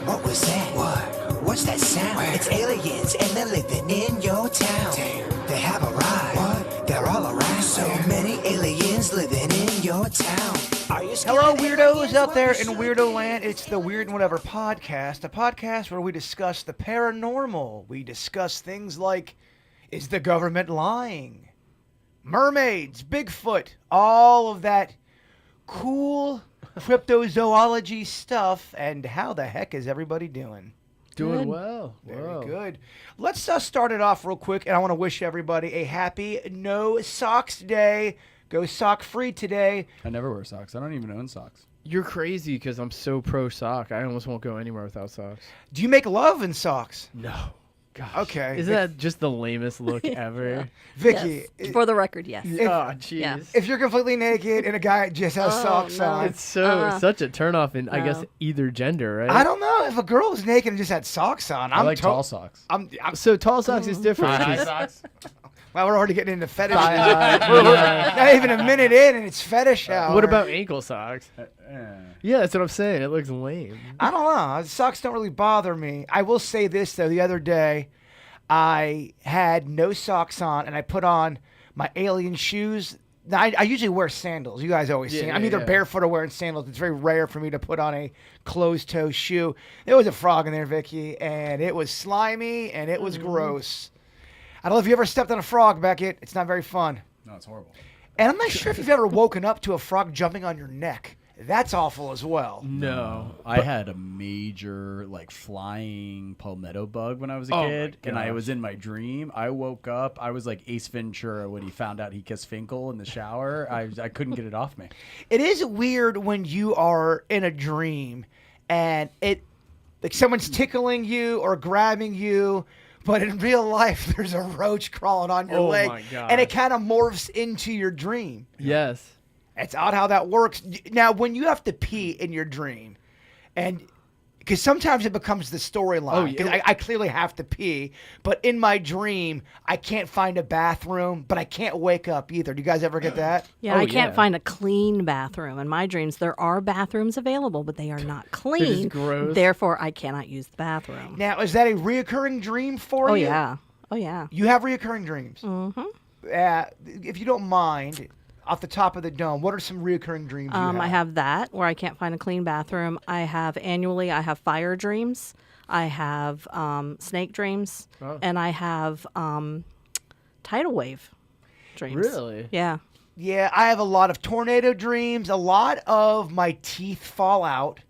What was that? What? What's that sound? Where? It's aliens and they're living in your town. Damn. They have arrived. What? They're all around. So many aliens living in your town. Are you scared? Hello, weirdos out there in Weirdo Land. It's the Weird and Whatever podcast, a podcast where we discuss the paranormal. We discuss things like, is the government lying? Mermaids, Bigfoot, all of that cool cryptozoology stuff. And how the heck is everybody doing? Doing well. Very good. Let's start it off real quick, and I want to wish everybody a happy No Socks Day. Go sock free today. I never wear socks. I don't even own socks. You're crazy because I'm so pro sock. I almost won't go anywhere without socks. Do you make love in socks? No. Gosh. Okay. Isn't that just the lamest look ever? Vicky. Yes. For the record, yes. Oh, jeez. Yeah. If you're completely naked and a guy just has socks no. on. It's such a turnoff in, I guess, No. either gender, right? I don't know. If a girl is naked and just had socks on, I like tall socks. I'm So tall socks is different. High socks? well, we're already getting into fetishes. We're not even a minute in and it's fetish hour. What about ankle socks? Yeah. Yeah, that's what I'm saying. It looks lame. I don't know. Socks don't really bother me. I will say this, though. The other day, I had no socks on, and I put on my alien shoes. Now, I usually wear sandals. You guys always see. I'm either barefoot or wearing sandals. It's very rare for me to put on a closed-toe shoe. There was a frog in there, Vicky, and it was slimy, and it was gross. I don't know if you ever stepped on a frog, Beckett. It's not very fun. No, it's horrible. And I'm not sure if you've ever woken up to a frog jumping on your neck. That's awful as well. No. I had a major, flying palmetto bug when I was a kid, and I was in my dream. I woke up. I was like Ace Ventura when he found out he kissed Finkel in the shower. I couldn't get it off me. It is weird when you are in a dream and someone's tickling you or grabbing you, but in real life there's a roach crawling on your leg, my gosh. and it kind of morphs into your dream. Yes. It's odd how that works. Now, when you have to pee in your dream, and because sometimes it becomes the storyline, 'cause I clearly have to pee, but in my dream, I can't find a bathroom, but I can't wake up either. Do you guys ever get that? Yeah, I can't find a clean bathroom. In my dreams, there are bathrooms available, but they are not clean. gross. Therefore, I cannot use the bathroom. Now, is that a reoccurring dream for Oh, you? yeah. Oh, yeah. You have reoccurring dreams? Mm-hmm. If you don't mind, off the top of the dome, what are some reoccurring dreams you have? I have that, where I can't find a clean bathroom. I have fire dreams. I have snake dreams. Oh. And I have tidal wave dreams. Really? Yeah. Yeah, I have a lot of tornado dreams. A lot of my teeth fall out.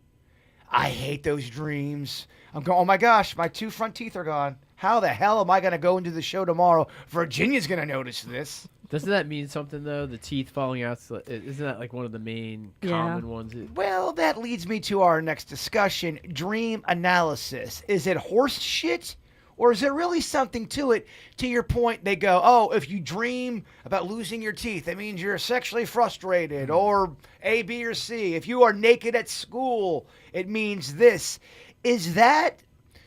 I hate those dreams. I'm going, oh my gosh, my 2 front teeth are gone. How the hell am I going to go into the show tomorrow? Virginia's going to notice this. Doesn't that mean something, though? The teeth falling out? Isn't that like one of the main common ones? Well, that leads me to our next discussion, dream analysis. Is it horse shit? Or is there really something to it? To your point, they go, oh, if you dream about losing your teeth, that means you're sexually frustrated, or A, B, or C. If you are naked at school, it means this. Is that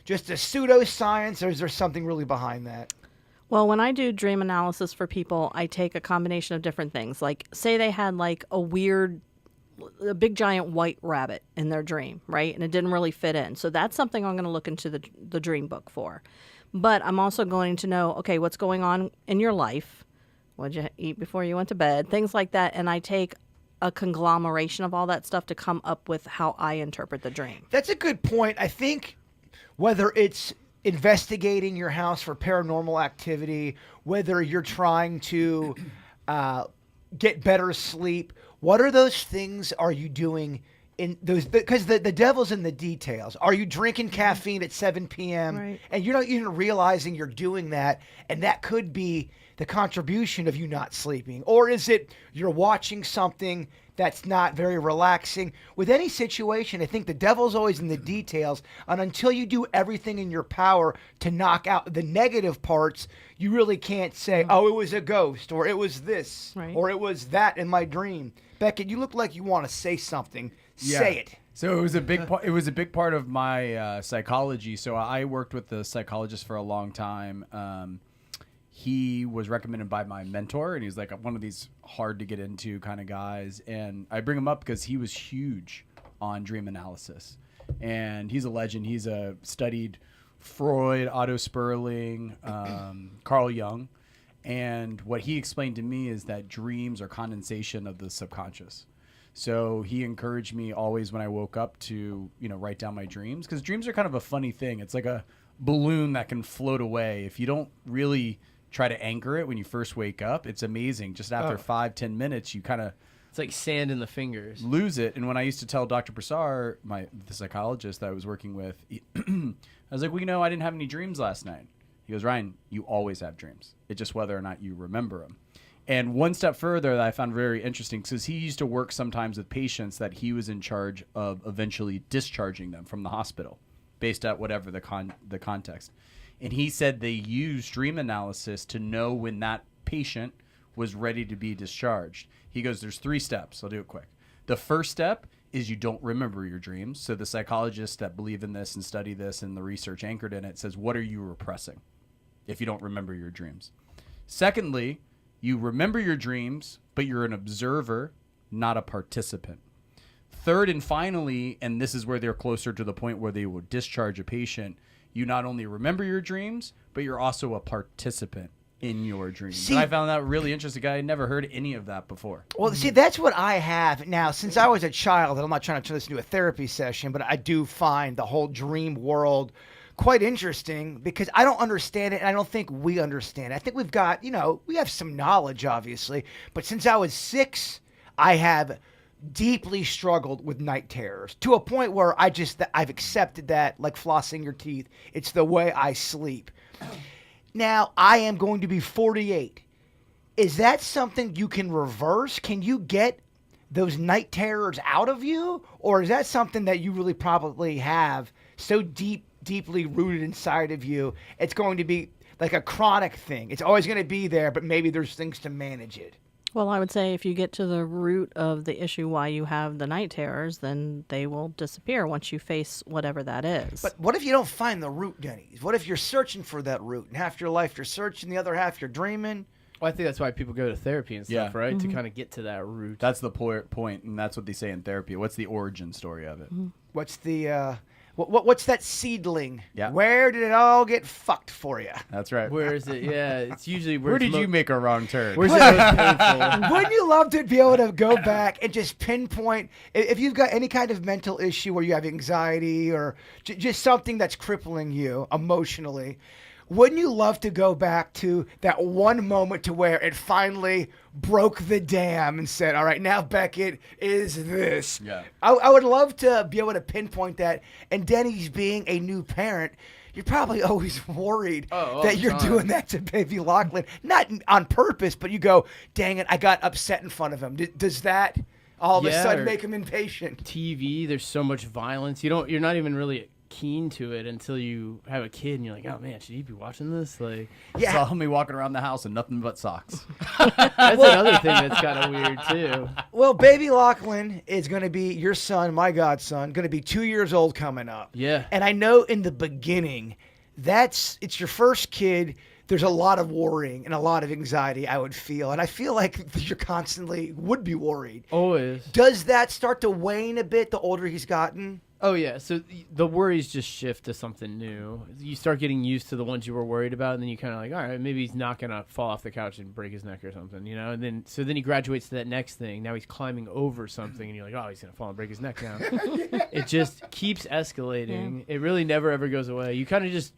just a pseudoscience, or is there something really behind that? Well, when I do dream analysis for people, I take a combination of different things. Like, say they had like a big giant white rabbit in their dream, right? And it didn't really fit in. So that's something I'm going to look into the dream book for. But I'm also going to know, okay, what's going on in your life? What did you eat before you went to bed? Things like that. And I take a conglomeration of all that stuff to come up with how I interpret the dream. That's a good point. I think whether it's investigating your house for paranormal activity, whether you're trying to get better sleep, what are those things are you doing in those? Because the devil's in the details. Are you drinking caffeine at 7 p.m. Right. and you're not even realizing you're doing that, and that could be the contribution of you not sleeping? Or is it you're watching something that's not very relaxing? With any situation, I think the devil's always in the details, and until you do everything in your power to knock out the negative parts, you really can't say, oh, it was a ghost, or it was this, Right. or it was that in my dream. Beckett, you look like you want to say something. Yeah. Say it. So it was a big part. It was a big part of my psychology. So I worked with a psychologist for a long time. He was recommended by my mentor, and he's like one of these hard to get into kind of guys. And I bring him up because he was huge on dream analysis. And he's a legend. He's studied Freud, Otto Sperling, Carl Jung. And what he explained to me is that dreams are condensation of the subconscious. So he encouraged me always when I woke up to, write down my dreams, because dreams are kind of a funny thing. It's like a balloon that can float away. If you don't really try to anchor it when you first wake up, it's amazing. Just after 5-10 minutes, you kind of It's like sand in the fingers. lose it. And when I used to tell Dr. Prasar, the psychologist that I was working with, I was like, well, I didn't have any dreams last night. He goes, Ryan, you always have dreams. It's just whether or not you remember them. And one step further that I found very interesting, because he used to work sometimes with patients that he was in charge of eventually discharging them from the hospital, based on whatever the context. And he said they used dream analysis to know when that patient was ready to be discharged. He goes, there's 3 steps. I'll do it quick. The first step is you don't remember your dreams. So the psychologists that believe in this and study this and the research anchored in it says, what are you repressing if you don't remember your dreams? Secondly, you remember your dreams, but you're an observer, not a participant. Third and finally, and this is where they're closer to the point where they will discharge a patient, you not only remember your dreams, but you're also a participant in your dreams. And I found that really interesting. I had never heard any of that before. Well, see, that's what I have. Now, since I was a child, and I'm not trying to turn this into a therapy session, but I do find the whole dream world quite interesting because I don't understand it, and I don't think we understand it. I think we've got, we have some knowledge, obviously, but since I was 6, I have deeply struggled with night terrors to a point where I've accepted that, like flossing your teeth. It's the way I sleep. Now, I am going to be 48. Is that something you can reverse? Can you get those night terrors out of you? Or is that something that you really probably have so deeply rooted inside of you, it's going to be like a chronic thing? It's always going to be there, but maybe there's things to manage it. Well, I would say if you get to the root of the issue why you have the night terrors, then they will disappear once you face whatever that is. But what if you don't find the root, Denny's? What if you're searching for that root, and half your life you're searching, the other half you're dreaming? Well, I think that's why people go to therapy and stuff, Yeah. right? Mm-hmm. To kind of get to that root. That's the point, and that's what they say in therapy. What's the origin story of it? Mm-hmm. What's the what's that seedling? Yeah. Where did it all get fucked for you? That's right. Where is it? Yeah, it's usually Where did you make a wrong turn? Where's it most painful? Wouldn't you love to be able to go back and just pinpoint if you've got any kind of mental issue where you have anxiety or just something that's crippling you emotionally? Wouldn't you love to go back to that one moment to where it finally broke the dam and said, all right, now Beckett is this? Yeah. I would love to be able to pinpoint that. And Denny's being a new parent, you're probably always worried all that the you're time. doing that to baby Lachlan. Not on purpose, but you go, dang it, I got upset in front of him. Does that all of a Yeah, sudden or- make him impatient? TV, there's so much violence. You're not even really keen to it until you have a kid and you're like, oh man, should he be watching this? Like, Yeah. Saw me walking around the house in nothing but socks. that's another thing that's kind of weird too. Well, baby Lachlan is going to be your son, my godson, going to be 2 years old coming up. Yeah. And I know in the beginning, it's your first kid. There's a lot of worrying and a lot of anxiety I would feel. And I feel like you're constantly would be worried. Always. Does that start to wane a bit the older he's gotten? Oh yeah, so the worries just shift to something new. You start getting used to the ones you were worried about, and then you kind of like, all right, maybe he's not gonna fall off the couch and break his neck or something, And then he graduates to that next thing. Now he's climbing over something, and you're like, oh, he's gonna fall and break his neck now. It just keeps escalating. It really never ever goes away. You kind of just.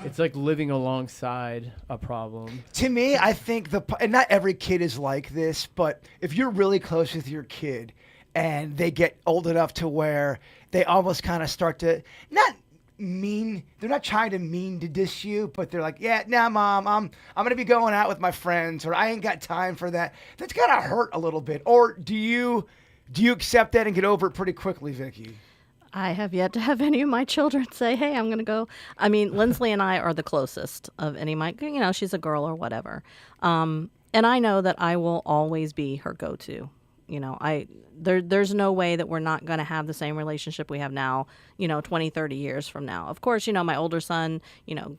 It's like living alongside a problem. To me, I think and not every kid is like this, but if you're really close with your kid and they get old enough to where they almost kind of start to they're not trying to diss you, but they're like, yeah, nah, Mom, I'm going to be going out with my friends, or I ain't got time for that. That's got to hurt a little bit. Or do you accept that and get over it pretty quickly, Vicky? I have yet to have any of my children say, hey, I'm going to go. I mean, Lindsley and I are the closest of any of my, she's a girl or whatever. And I know that I will always be her go-to. There's no way that we're not going to have the same relationship we have now, 20, 30 years from now. Of course, my older son,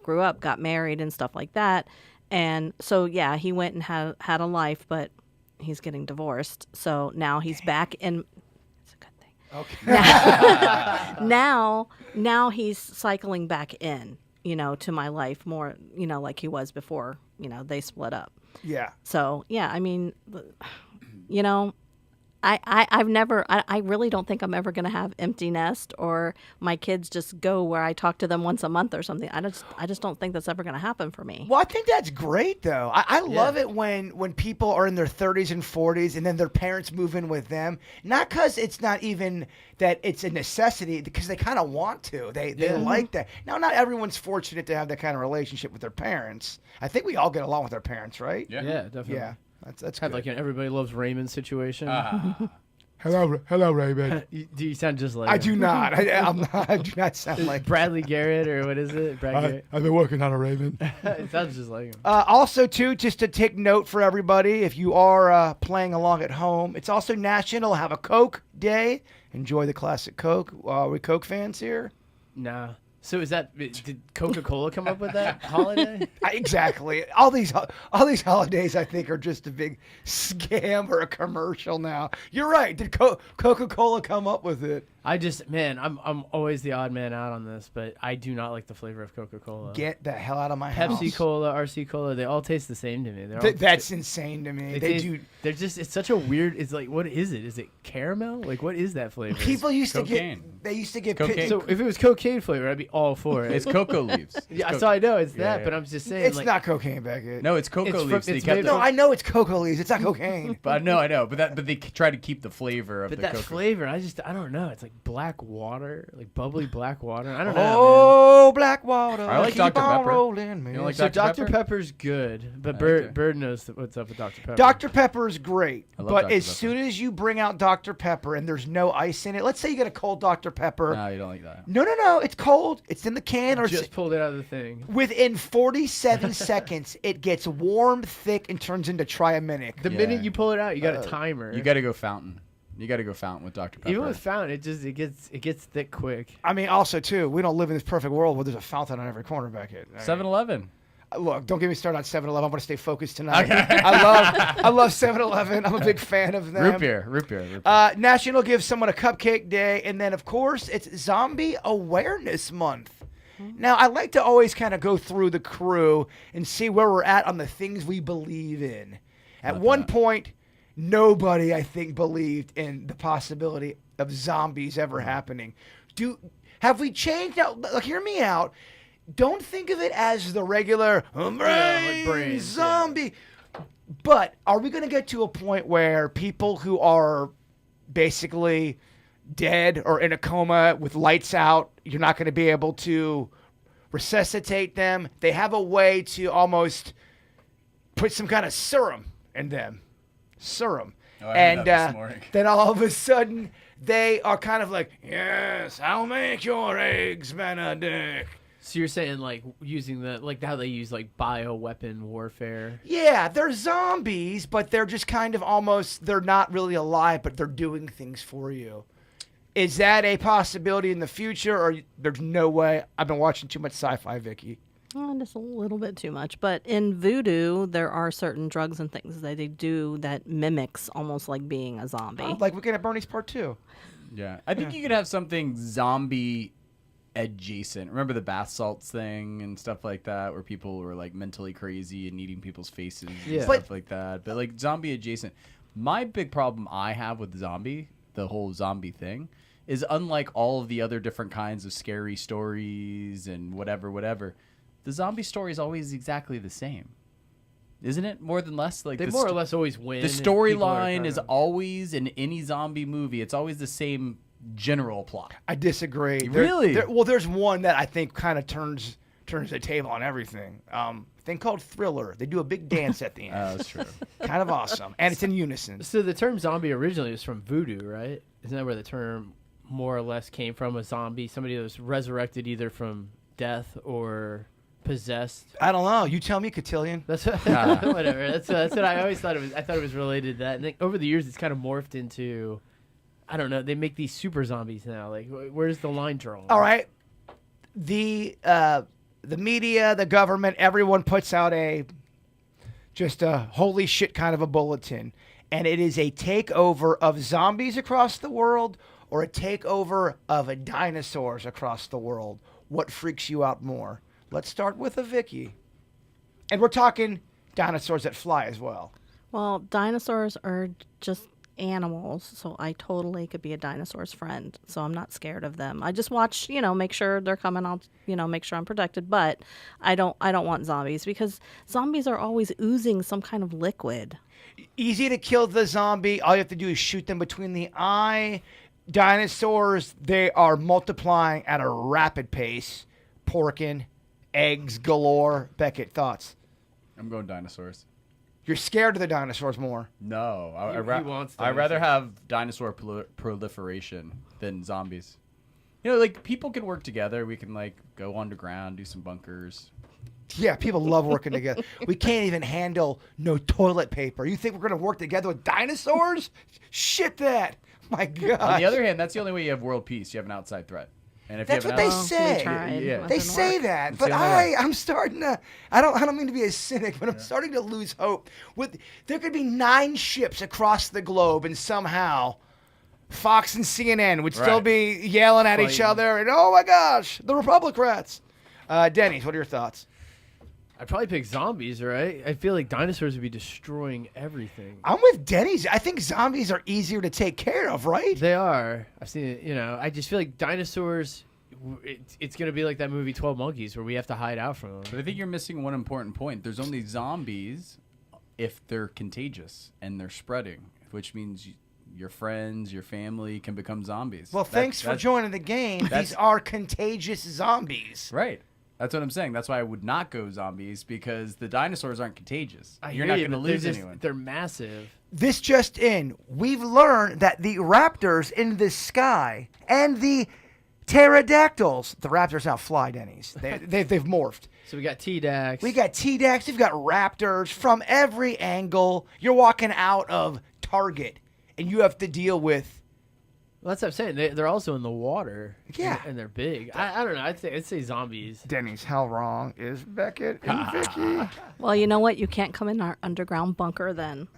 grew up, got married and stuff like that. And so, yeah, he went and had a life, but he's getting divorced. So now he's back in. Okay. Now he's cycling back in, to my life more, like he was before, they split up. Yeah. So, yeah, I mean, I really don't think I'm ever going to have empty nest or my kids just go where I talk to them once a month or something. I just don't think that's ever going to happen for me. Well, I think that's great, though. I love it when people are in their 30s and 40s and then their parents move in with them. Not because it's not even that it's a necessity, because they kind of want to. They like that. Now, not everyone's fortunate to have that kind of relationship with their parents. I think we all get along with our parents, right? Yeah, definitely. Yeah. That's Had good. like an Everybody Loves Raymond situation. Hello, Raymond. Do you sound just like I him? do not. I do not sound like Bradley Garrett, or what is it? Brad Garrett. I've been working on a Raven. It sounds just like him. Also, too, just to take note for everybody, if you are playing along at home, it's also National Have a Coke Day. Enjoy the classic Coke. Are we Coke fans here? Nah. So did Coca-Cola come up with that holiday? Exactly. All these holidays, I think, are just a big scam or a commercial now. You're right. Did Coca-Cola come up with it? I'm always the odd man out on this, but I do not like the flavor of Coca-Cola. Get the hell out of my house. Pepsi Cola, RC Cola, they all taste the same to me. That's insane to me. They're just, it's such a weird, it's like, what is it? Is it caramel? Like, what is that flavor? People used Cocaine. They used to get Cocaine. So if it was cocaine flavor, I'd be all for it. It's cocoa leaves. Yeah, so I know it's that, Yeah. but I'm just saying. It's like, not cocaine, Beckett. No, it's cocoa It's from- leaves. They it's kept made the- No, I know it's cocoa leaves. It's not cocaine. But no, I know. But they try to keep the flavor of But the that cocoa. flavor, I don't know. It's like black water, like bubbly black water. I don't know. Oh, black water. I like keep Dr. on Pepper. rolling, man. You don't like So Dr. Dr. Pepper? Pepper's good, but Okay. Bird knows what's up with Dr. Pepper. Dr. Pepper is great, I love but Dr. as Pepper. soon as you bring out Dr. Pepper and there's no ice in it, let's say you get a cold Dr. Pepper. No, you don't like that. No, it's cold. It's in the can, or Just pulled it out of the thing. within 47 seconds, it gets warm, thick, and turns into triaminic. The Yeah. minute you pull it out, you got a timer. You got to go fountain. You got to go fountain with Dr. Pepper. Even with fountain, it gets thick quick. I mean, also too, we don't live in this perfect world where there's a fountain on every corner, Beckett. I mean, 7-Eleven. Look, don't get me started on 7-Eleven. I want to stay focused tonight. I love 7-Eleven. I'm a big fan of them. Root beer. National Give Someone a Cupcake Day, and then of course it's Zombie Awareness Month. Now I like to always kind of go through the crew and see where we're at on the things we believe in. At one point, nobody I think believed in the possibility of zombies ever happening. Have we changed? Now, look, hear me out. Don't think of it as the regular brain zombie. But are we going to get to a point where people who are basically dead or in a coma with lights out, you're not going to be able to resuscitate them? They have a way to almost put some kind of serum in them. Serum. Oh, I heard And that this morning. then all of a sudden, they are kind of like, yes, I'll make your eggs Benedict. So you're saying like using how they use like bioweapon warfare? Yeah, they're zombies, but they're just kind of almost, they're not really alive, but they're doing things for you. Is that a possibility in the future, or there's no way? I've been watching too much sci-fi, Vicky. Oh, just a little bit too much. But in voodoo, there are certain drugs and things that they do that mimics almost like being a zombie. Like Weekend at Bernie's Part 2. Yeah. I think you could have something zombie adjacent. Remember the bath salts thing and stuff like that, where people were like mentally crazy and eating people's faces and stuff like that. But like zombie adjacent. My big problem I have with the whole zombie thing, is unlike all of the other different kinds of scary stories and whatever, the zombie story is always exactly the same. Isn't it? More than less? Like They more or less always win. the and people are storyline kind is of- always, in any zombie movie, it's always the same general plot. I disagree. Really? There's one that I think kind of turns the table on everything. Thing called Thriller. They do a big dance at the end. That's true. Kind of awesome. And it's in unison. So the term zombie originally was from voodoo, right? Isn't that where the term more or less came from? A zombie, somebody that was resurrected either from death or possessed. I don't know. You tell me, Cotillion. That's whatever. That's what I always thought it was. I thought it was related to that. And then over the years, it's kind of morphed into, I don't know. They make these super zombies now. Like, where's the line drawn? All right. The media, the government, everyone puts out just a holy shit kind of a bulletin. And it is a takeover of zombies across the world or a takeover of dinosaurs across the world? What freaks you out more? Let's start with a Vicky. And we're talking dinosaurs that fly as well. Well, dinosaurs are just animals, so I totally could be a dinosaur's friend. So I'm not scared of them. I just watch, make sure they're coming. I'll, make sure I'm protected. But I don't want zombies because zombies are always oozing some kind of liquid. Easy to kill the zombie. All you have to do is shoot them between the eye. Dinosaurs, they are multiplying at a rapid pace. Porking, eggs galore. Beckett, thoughts? I'm going dinosaurs. You're scared of the dinosaurs more. No, He wants I'd rather dinosaurs. have dinosaur proliferation than zombies. Like people can work together. We can like go underground, do some bunkers. Yeah, people love working together. We can't even handle no toilet paper. You think we're going to work together with dinosaurs? Shit that. My God. On the other hand, that's the only way you have world peace. You have an outside threat. And if That's you what have they an say. Yeah. They say that, It's but the only way. I'm starting to. I don't mean to be a cynic, but I'm starting to lose hope. There could be 9 ships across the globe, and somehow Fox and CNN would still Right. be yelling at each Fighting. other. And oh my gosh, the Republicrats. Denny's, what are your thoughts? I'd probably pick zombies, right? I feel like dinosaurs would be destroying everything. I'm with Denny's. I think zombies are easier to take care of, right? They are. I've seen it. I just feel like dinosaurs. It's gonna be like that movie 12 Monkeys, where we have to hide out from But them. I think you're missing one important point. There's only zombies if they're contagious and they're spreading, which means your friends, your family can become zombies. Well, thanks for joining the game. that's- These are contagious zombies. Right. That's what I'm saying. That's why I would not go zombies because the dinosaurs aren't contagious. You're hear not you, going to but they're lose just- anyone. They're massive. This just in, we've learned that the raptors in the sky and the pterodactyls, the raptors now fly, Denny's. They've morphed. So we got T-Dax. We got T-Dax, we've got raptors from every angle. You're walking out of Target and you have to deal with. Well, that's what I'm saying. They're also in the water. Yeah. And they're big. I don't know. I'd say zombies. Denny's, how wrong is Beckett and Vicky? Well, you know what? You can't come in our underground bunker then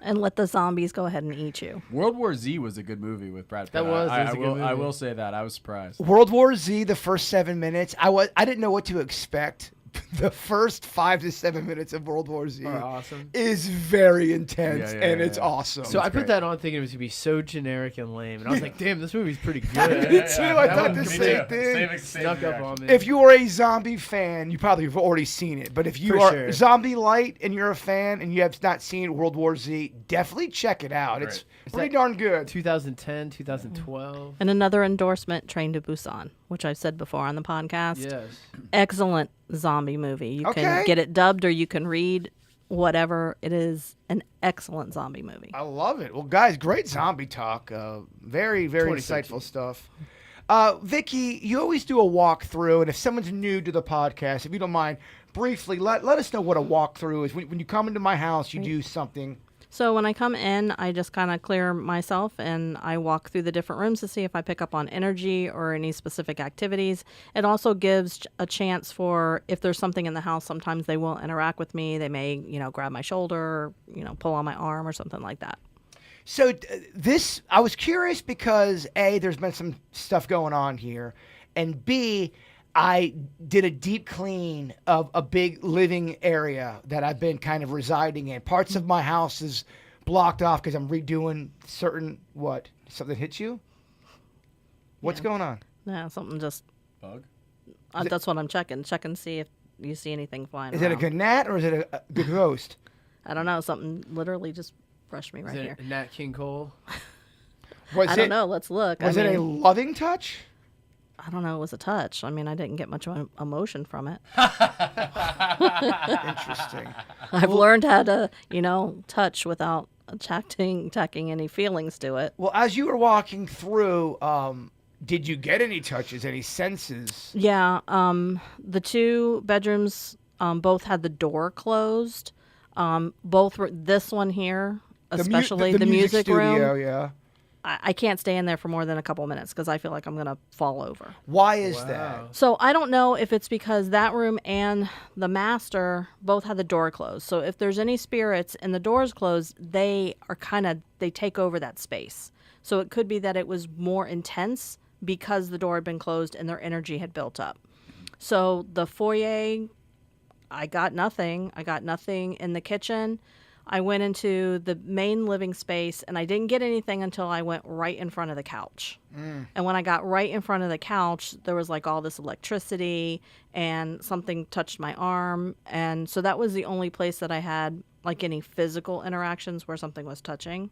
and let the zombies go ahead and eat you. World War Z was a good movie with Brad Pitt. That was I a good movie. I will say that. I was surprised. World War Z, the first 7 minutes, I didn't know what to expect. The first 5 to 7 minutes of World War Z Are awesome. is very intense, Yeah, and yeah, it's yeah. awesome. So I It's put great. that on thinking it was going to be so generic and lame. And I was like, damn, this movie's pretty good. Me too, I That thought one the me same too. thing. Snuck up on me. If you are a zombie fan, you probably have already seen it. But if you For are sure. zombie light and you're a fan and you have not seen World War Z, definitely check it out. It's Is pretty that darn good. 2010, 2012. And another endorsement, Train to Busan, which I've said before on the podcast. Yes. Excellent zombie movie. You Okay. can get it dubbed or you can read whatever. It is an excellent zombie movie. I love it. Well, guys, great zombie talk. Very, very 2013. insightful stuff. Vicky, you always do a walkthrough, and if someone's new to the podcast, if you don't mind, briefly let us know what a walkthrough is. When you come into my house, you do something. So when I come in, I just kind of clear myself and I walk through the different rooms to see if I pick up on energy or any specific activities. It also gives a chance for if there's something in the house, sometimes they will interact with me. They may, grab my shoulder, or, pull on my arm or something like that. So this, I was curious because A, there's been some stuff going on here, and B, I did a deep clean of a big living area that I've been kind of residing in. Parts of my house is blocked off because I'm redoing certain, what? Something hit you? What's going on? Yeah, something just, Bug? that's what I'm checking. Check and see if you see anything flying Is it a around. gnat or is it a ghost? I don't know. Something literally just brushed me right Is here. it Nat King Cole? Was I don't know. Let's look. Was I it a mean, loving touch? I don't know. It was a touch. I mean, I didn't get much emotion from it. Interesting. I've learned how to, touch without tacking any feelings to it. Well, as you were walking through, did you get any touches, any senses? Yeah. The 2 bedrooms both had the door closed. Both were this one here, especially the music room. studio, yeah. I can't stay in there for more than a couple minutes because I feel like I'm going to fall over. Why is that? So I don't know if it's because that room and the master both had the door closed. So if there's any spirits and the door's closed, they take over that space. So it could be that it was more intense because the door had been closed and their energy had built up. So the foyer, I got nothing. I got nothing in the kitchen. I went into the main living space, and I didn't get anything until I went right in front of the couch. And when I got right in front of the couch, there was like all this electricity, and something touched my arm. And so that was the only place that I had like any physical interactions where something was touching.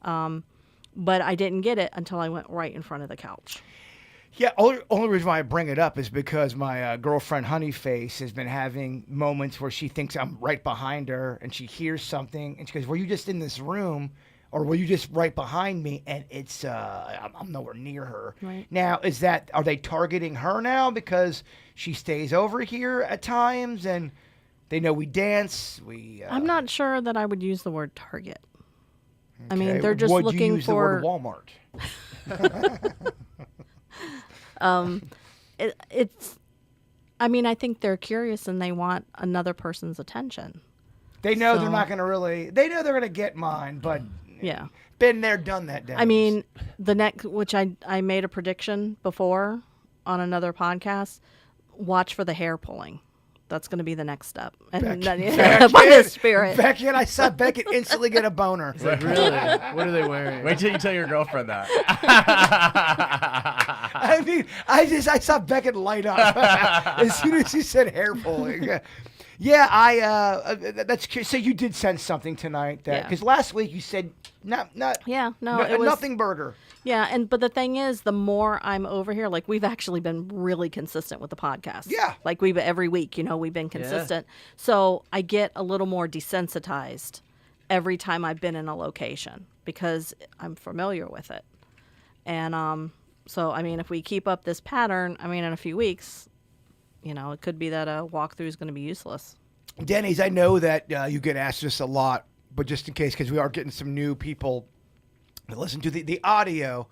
But I didn't get it until I went right in front of the couch. Yeah, only reason why I bring it up is because my girlfriend Honeyface has been having moments where she thinks I'm right behind her and she hears something and she goes, "Were you just in this room or were you just right behind me?" And it's I'm nowhere near her. Right. Now, are they targeting her now because she stays over here at times and they know we dance? I'm not sure that I would use the word target. I mean, Okay, they're just would looking you use for the word Walmart. I think they're curious and they want another person's attention. They know they're So- not going to really. They know they're going to get mine, but Yeah. been there, done that. Dennis. I mean, the next, which I made a prediction before on another podcast, watch for the hair pulling. That's going to be the next step. And by the spirit. Beckett, I saw Beckett instantly get a boner. Like, really? What are they wearing? Wait till you tell your girlfriend that. I mean, I saw Beckett light up as soon as he said hair pulling. Yeah, that's curious. So you did sense something tonight, because last week you said not it was nothing burger. Yeah, but the thing is, the more I'm over here, like we've actually been really consistent with the podcast. Yeah. Like every week, we've been consistent. So I get a little more desensitized every time I've been in a location because I'm familiar with it. And so, I mean, if we keep up this pattern, I mean, in a few weeks, it could be that a walkthrough is going to be useless. Denny's, I know that you get asked this a lot, but just in case, because we are getting some new people that listen to the audio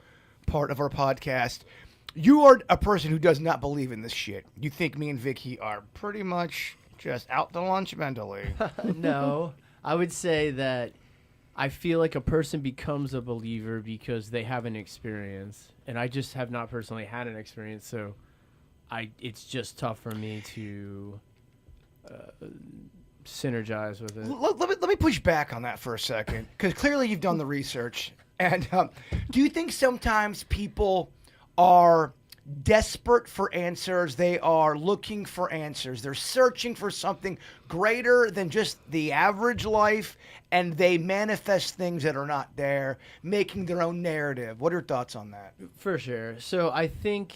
part of our podcast, you are a person who does not believe in this shit. You think me and Vicky are pretty much just out to lunch mentally. No, I would say that I feel like a person becomes a believer because they have an experience, and I just have not personally had an experience, so it's just tough for me to synergize with it. Let me push back on that for a second, because clearly you've done the research. And do you think sometimes people are desperate for answers? They are looking for answers. They're searching for something greater than just the average life, and they manifest things that are not there, making their own narrative. What are your thoughts on that? For sure. So I think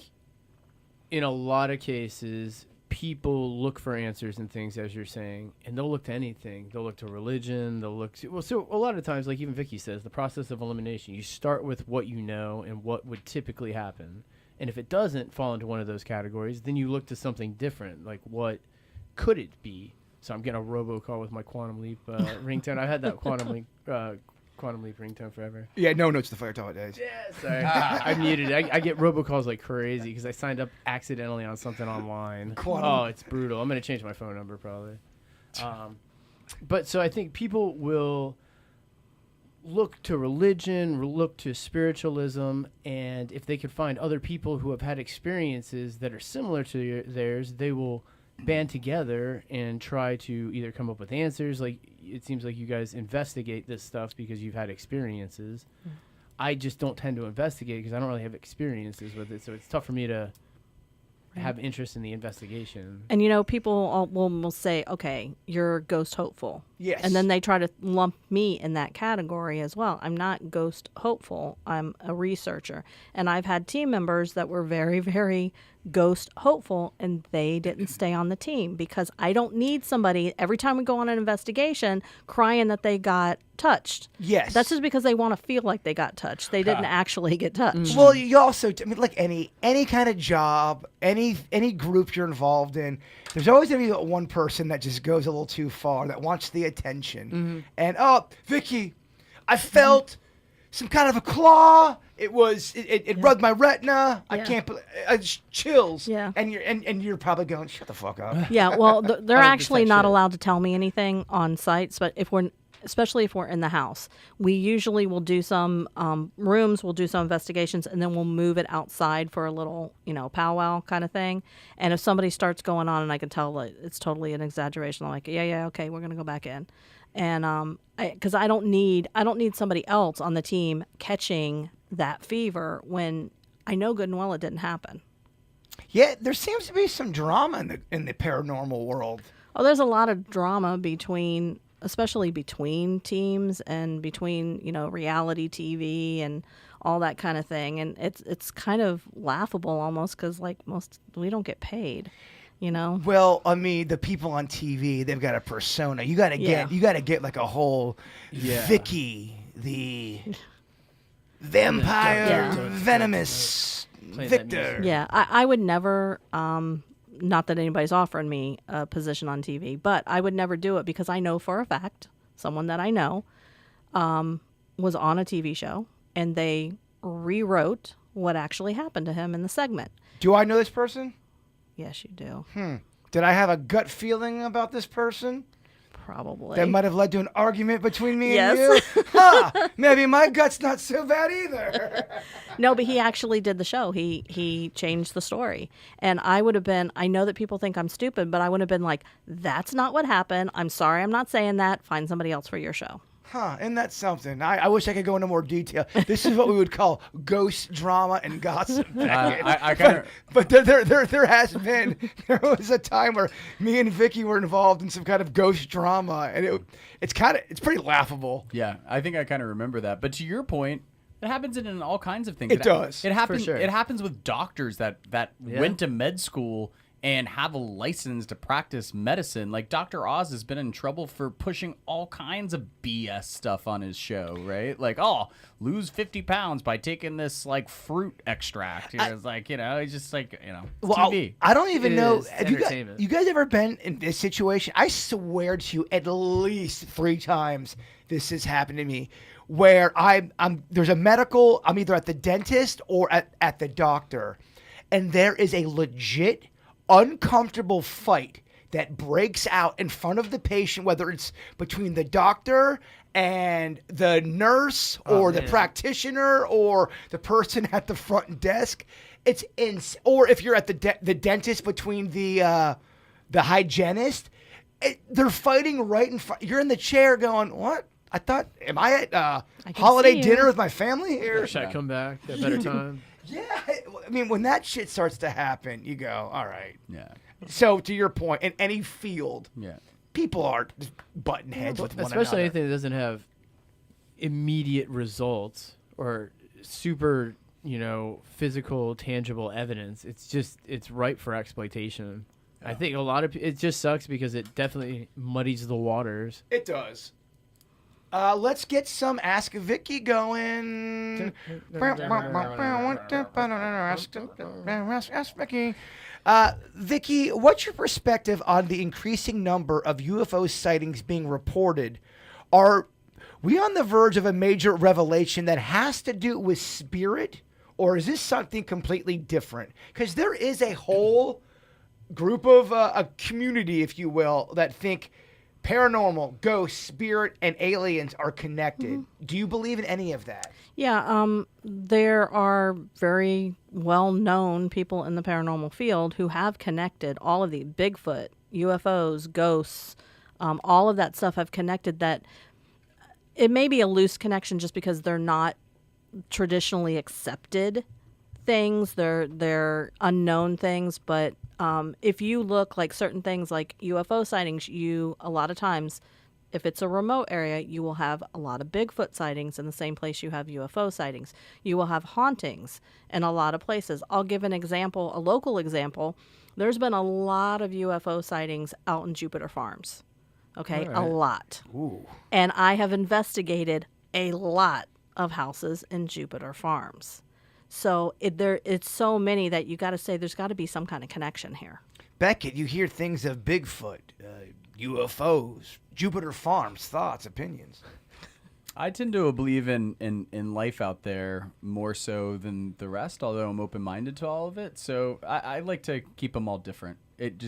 in a lot of cases, people look for answers and things, as you're saying, and they'll look to anything. They'll look to religion. They'll look to, so a lot of times, like even Vicky says, the process of elimination, you start with what you know and what would typically happen. And if it doesn't fall into one of those categories, then you look to something different, like what could it be? So I'm getting a robocall with my Quantum Leap ringtone. I had that Quantum Leap ringtone forever. Yeah, no notes to Fire Talk days. Yeah, sorry. I muted it. I get robocalls like crazy because I signed up accidentally on something online. Oh, it's brutal. I'm going to change my phone number probably. But so I think people will look to religion, look to spiritualism, and if they could find other people who have had experiences that are similar to theirs, they will band together and try to either come up with answers. Like it seems like you guys investigate this stuff because you've had experiences. I just don't tend to investigate because I don't really have experiences with it, so it's tough for me to have interest in the investigation. And people will say, okay, you're ghost hopeful. Yes. And then they try to lump me in that category as well. I'm not ghost hopeful. I'm a researcher. And I've had team members that were very, very ghost hopeful, and they didn't stay on the team because I don't need somebody every time we go on an investigation crying that they got touched. Yes. That's just because they want to feel like they got touched. They didn't actually get touched. Well, you also, like any kind of job, any group you're involved in, there's always going to be one person that just goes a little too far, that wants the attention. And, Vicky, I felt some kind of a claw. It rubbed my retina. I can't chills. Yeah. And you're probably going, shut the fuck up. Yeah, well, they're actually not 100% allowed to tell me anything on sites, but if we're especially if we're in the house. We usually will do some rooms, we'll do some investigations, and then we'll move it outside for a little, powwow kind of thing. And if somebody starts going on and I can tell that it's totally an exaggeration, I'm like, yeah, okay, we're going to go back in. And because I don't need somebody else on the team catching that fever when I know good and well it didn't happen. Yeah, there seems to be some drama in the paranormal world. Oh, there's a lot of drama especially between teams and between, reality TV and all that kind of thing. And it's kind of laughable almost because we don't get paid, Well, I mean, the people on TV, they've got a persona. You got to get like a whole Vicky, the vampire venomous Victor. Yeah, I would never, not that anybody's offering me a position on TV, but I would never do it because I know for a fact someone that I know was on a TV show and they rewrote what actually happened to him in the segment. Do I know this person? Yes, you do. Did I have a gut feeling about this person? Probably. That might have led to an argument between me Yes. and you? Huh, maybe my gut's not so bad either. No, but he actually did the show. He changed the story. And I would have been, I know that people think I'm stupid, but I would have been like, that's not what happened. I'm sorry, I'm not saying that. Find somebody else for your show. Huh, isn't that something? I wish I could go into more detail. This is what we would call ghost drama and gossip. But there has been, there was a time where me and Vicky were involved in some kind of ghost drama, and it's pretty laughable. Yeah, I think I kind of remember that. But to your point, it happens in all kinds of things. It does. It happens. For sure. It happens with doctors that went to med school and have a license to practice medicine. Like Dr. Oz has been in trouble for pushing all kinds of BS stuff on his show, right? Like, lose 50 pounds by taking this like fruit extract. It's like, it's just like, TV. I don't even know. is Have entertainment. you guys ever been in this situation? I swear to you, at least 3 times this has happened to me, where I'm either at the dentist or at the doctor, and there is a legit uncomfortable fight that breaks out in front of the patient, whether it's between the doctor and the nurse or the practitioner or the person at the front desk. Or if you're at the dentist, between the hygienist. They're fighting right in front. You're in the chair going, what? Am I at holiday dinner with my family here? Should I come back at a better time? Yeah, I mean, when that shit starts to happen, you go, all right. Yeah. So, to your point, in any field, Yeah. people are just butting heads with one another. Especially anything that doesn't have immediate results or super, physical, tangible evidence. It's ripe for exploitation. Yeah. I think it just sucks because it definitely muddies the waters. It does. Let's get some Ask Vicky going. Ask Vicky. Vicky, what's your perspective on the increasing number of UFO sightings being reported? Are we on the verge of a major revelation that has to do with spirit, or is this something completely different? Because there is a whole group of a community, if you will, that think paranormal, ghosts, spirit, and aliens are connected. Mm-hmm. Do you believe in any of that? Yeah, there are very well-known people in the paranormal field who have connected all of the Bigfoot, UFOs, ghosts, all of that stuff have connected. That it may be a loose connection just because they're not traditionally accepted things. They're unknown things, but if you look like certain things like UFO sightings, a lot of times, if it's a remote area, you will have a lot of Bigfoot sightings in the same place you have UFO sightings. You will have hauntings in a lot of places. I'll give an example, a local example. There's been a lot of UFO sightings out in Jupiter Farms. Okay, right. A lot. Ooh. And I have investigated a lot of houses in Jupiter Farms. So it's so many that you got to say there's got to be some kind of connection here. Beckett, you hear things of Bigfoot, UFOs, Jupiter Farms, thoughts, opinions. I tend to believe in life out there more so than the rest, although I'm open-minded to all of it. So I like to keep them all different. It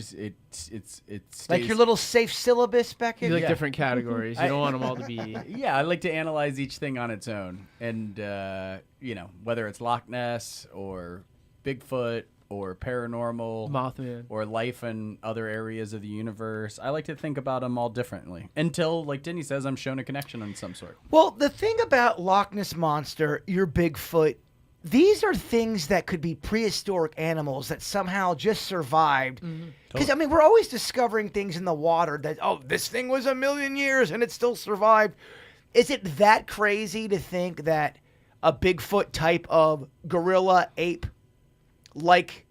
stays, Like your little safe syllabus, Beckett? You like Yeah. different categories. You don't want them all to be. Yeah, I like to analyze each thing on its own, and whether it's Loch Ness or Bigfoot or paranormal, Mothman. or life in other areas of the universe. I like to think about them all differently until, like Denny says, I'm shown a connection of some sort. Well, the thing about Loch Ness Monster, your Bigfoot, these are things that could be prehistoric animals that somehow just survived. Because, I mean, we're always discovering things in the water that, oh, this thing was 1,000,000 years and it still survived. Is it that crazy to think that a Bigfoot type of gorilla ape like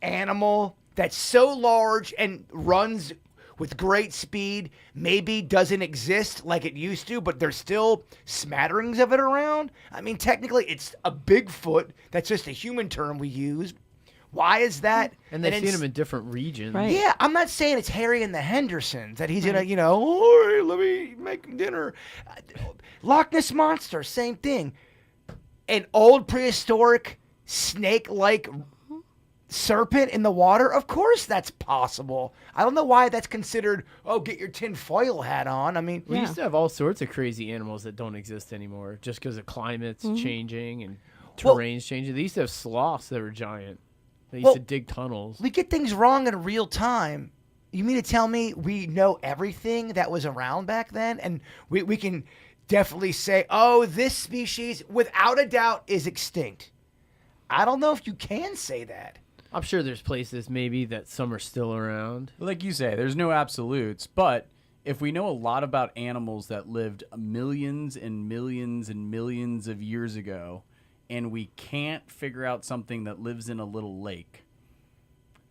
animal that's so large and runs with great speed maybe doesn't exist like it used to, but there's still smatterings of it around? I mean, technically, it's a Bigfoot. That's just a human term we use. Why is that? And they've seen it's- them in different regions. Right. Yeah, I'm not saying it's Harry and the Hendersons, that he's gonna, oh, hey, let me make dinner. Loch Ness Monster, same thing. An old prehistoric snake-like serpent in the water? Of course that's possible. I don't know why that's considered, oh, get your tinfoil hat on. I mean, We Yeah. used to have all sorts of crazy animals that don't exist anymore just because the climate's changing and Well- terrain's changing. They used to have sloths that were giant. They used Well, to dig tunnels. we get things wrong in real time. You mean to tell me we know everything that was around back then? And we can definitely say, oh, this species, without a doubt, is extinct. I don't know if you can say that. I'm sure there's places maybe that some are still around. Like you say, there's no absolutes, but if we know a lot about animals that lived millions and millions and millions of years ago, and we can't figure out something that lives in a little lake,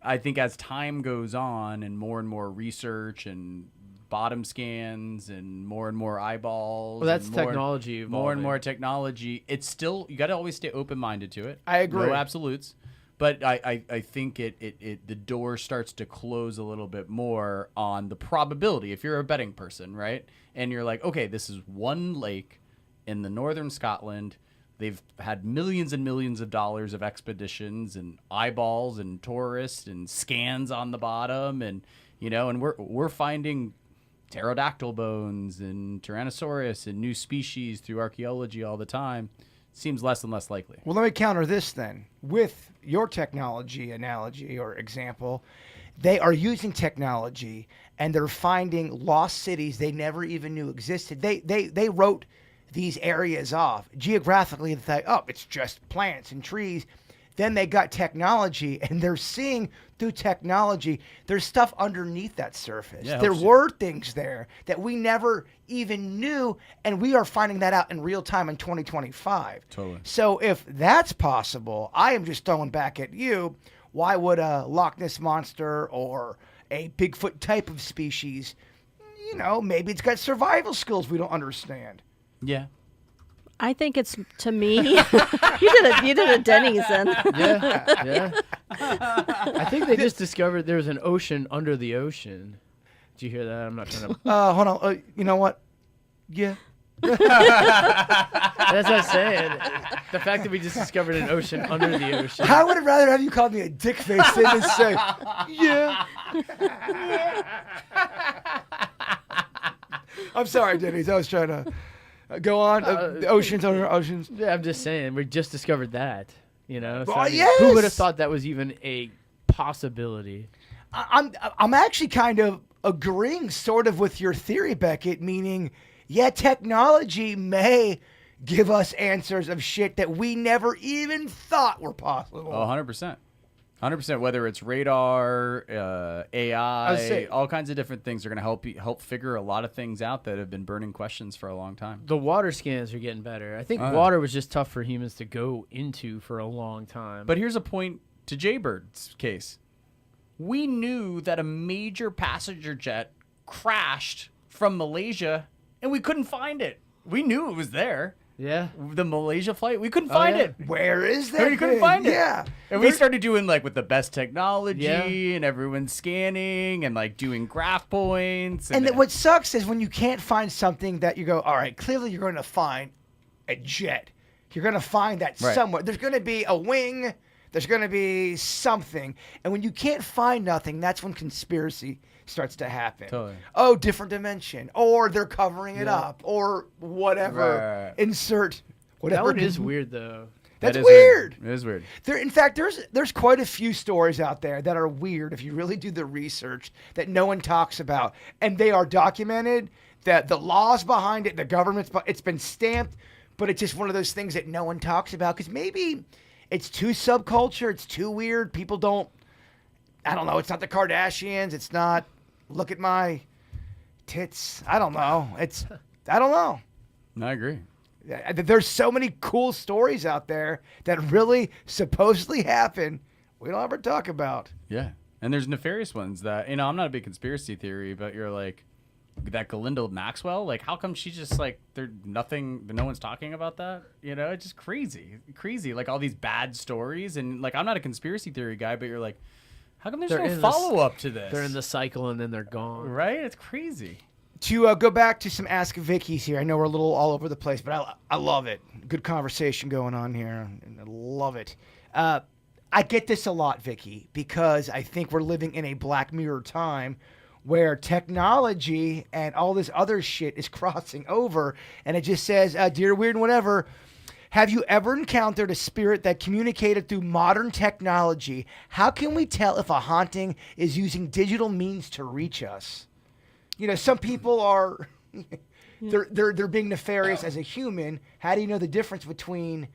I think as time goes on and more research and bottom scans and more eyeballs, Well, that's and more- technology more and evolving. more technology, it's still, you got to always stay open-minded to it. I agree. No absolutes. But I think the door starts to close a little bit more on the probability. If you're a betting person, right? And you're like, okay, this is one lake in the northern Scotland. They've had millions and millions of dollars of expeditions and eyeballs and tourists and scans on the bottom. And, and we're finding pterodactyl bones and Tyrannosaurus and new species through archaeology all the time. Seems less and less likely. Well, let me counter this then. With your technology analogy or example, they are using technology and they're finding lost cities they never even knew existed. They wrote these areas off geographically. They thought, oh, it's just plants and trees. Then they got technology and they're seeing through technology there's stuff underneath that surface. Yeah, There helps you. were things there that we never even knew, and we are finding that out in real time in 2025. Totally. So if that's possible, I am just throwing back at you, why would a Loch Ness Monster or a Bigfoot type of species, maybe it's got survival skills we don't understand. Yeah. I think it's, to me, you did a Denny's then. Yeah. I think they just discovered there was an ocean under the ocean. Did you hear that? I'm not trying to. Hold on. You know what? Yeah. That's what I'm saying. The fact that we just discovered an ocean under the ocean. I would have rather have you call me a dick face than to say, yeah. I'm sorry, Denny's. I was trying to go on. The oceans under oceans. Yeah, I'm just saying. We just discovered that. So, Well, I mean, yes! who would have thought that was even a possibility? I'm actually kind of agreeing sort of with your theory, Beckett, meaning, yeah, technology may give us answers of shit that we never even thought were possible. Oh, 100%. 100%. Whether it's radar, AI, say- all kinds of different things are going to help figure a lot of things out that have been burning questions for a long time. The water scans are getting better. I think Oh, yeah. water was just tough for humans to go into for a long time. But here's a point to Jaybird's case. We knew that a major passenger jet crashed from Malaysia, and we couldn't find it. We knew it was there. Yeah. The Malaysia flight, we couldn't find yeah. it. Where is that? We couldn't thing? find it. Yeah. And we started doing like with the best technology Yeah. and everyone's scanning and like doing graph points. And what sucks is when you can't find something that you go, all right, clearly you're going to find a jet. You're going to find that Right. somewhere. There's going to be a wing. There's going to be something. And when you can't find nothing, that's when conspiracy starts to happen. Totally. Oh, different dimension. Or they're covering it up. Or whatever. Right. Insert whatever. That one is weird, though. That's That is weird. It is weird. In fact, there's quite a few stories out there that are weird if you really do the research that no one talks about, and they are documented. That the laws behind it, the government's, it's been stamped, but it's just one of those things that no one talks about because maybe it's too subculture, it's too weird. People don't. I don't know. It's not the Kardashians. It's not. Look at my tits. I don't know. I don't know. No, I agree. There's so many cool stories out there that really supposedly happen. We don't ever talk about. Yeah. And there's nefarious ones that, I'm not a big conspiracy theory, but you're like, that Galinda Maxwell, like, how come she's just like, no one's talking about that? It's just crazy. Like all these bad stories. And like, I'm not a conspiracy theory guy, but you're like, how come there's no follow-up to this? They're in the cycle and then they're gone. Right? It's crazy. To go back to some Ask Vickies here, I know we're a little all over the place, but I love it. Good conversation going on here. I love it. I get this a lot, Vicky, because I think we're living in a Black Mirror time where technology and all this other shit is crossing over, and it just says, dear weird and whatever, have you ever encountered a spirit that communicated through modern technology? How can we tell if a haunting is using digital means to reach us? Some people are they're being nefarious as a human. How do you know the difference between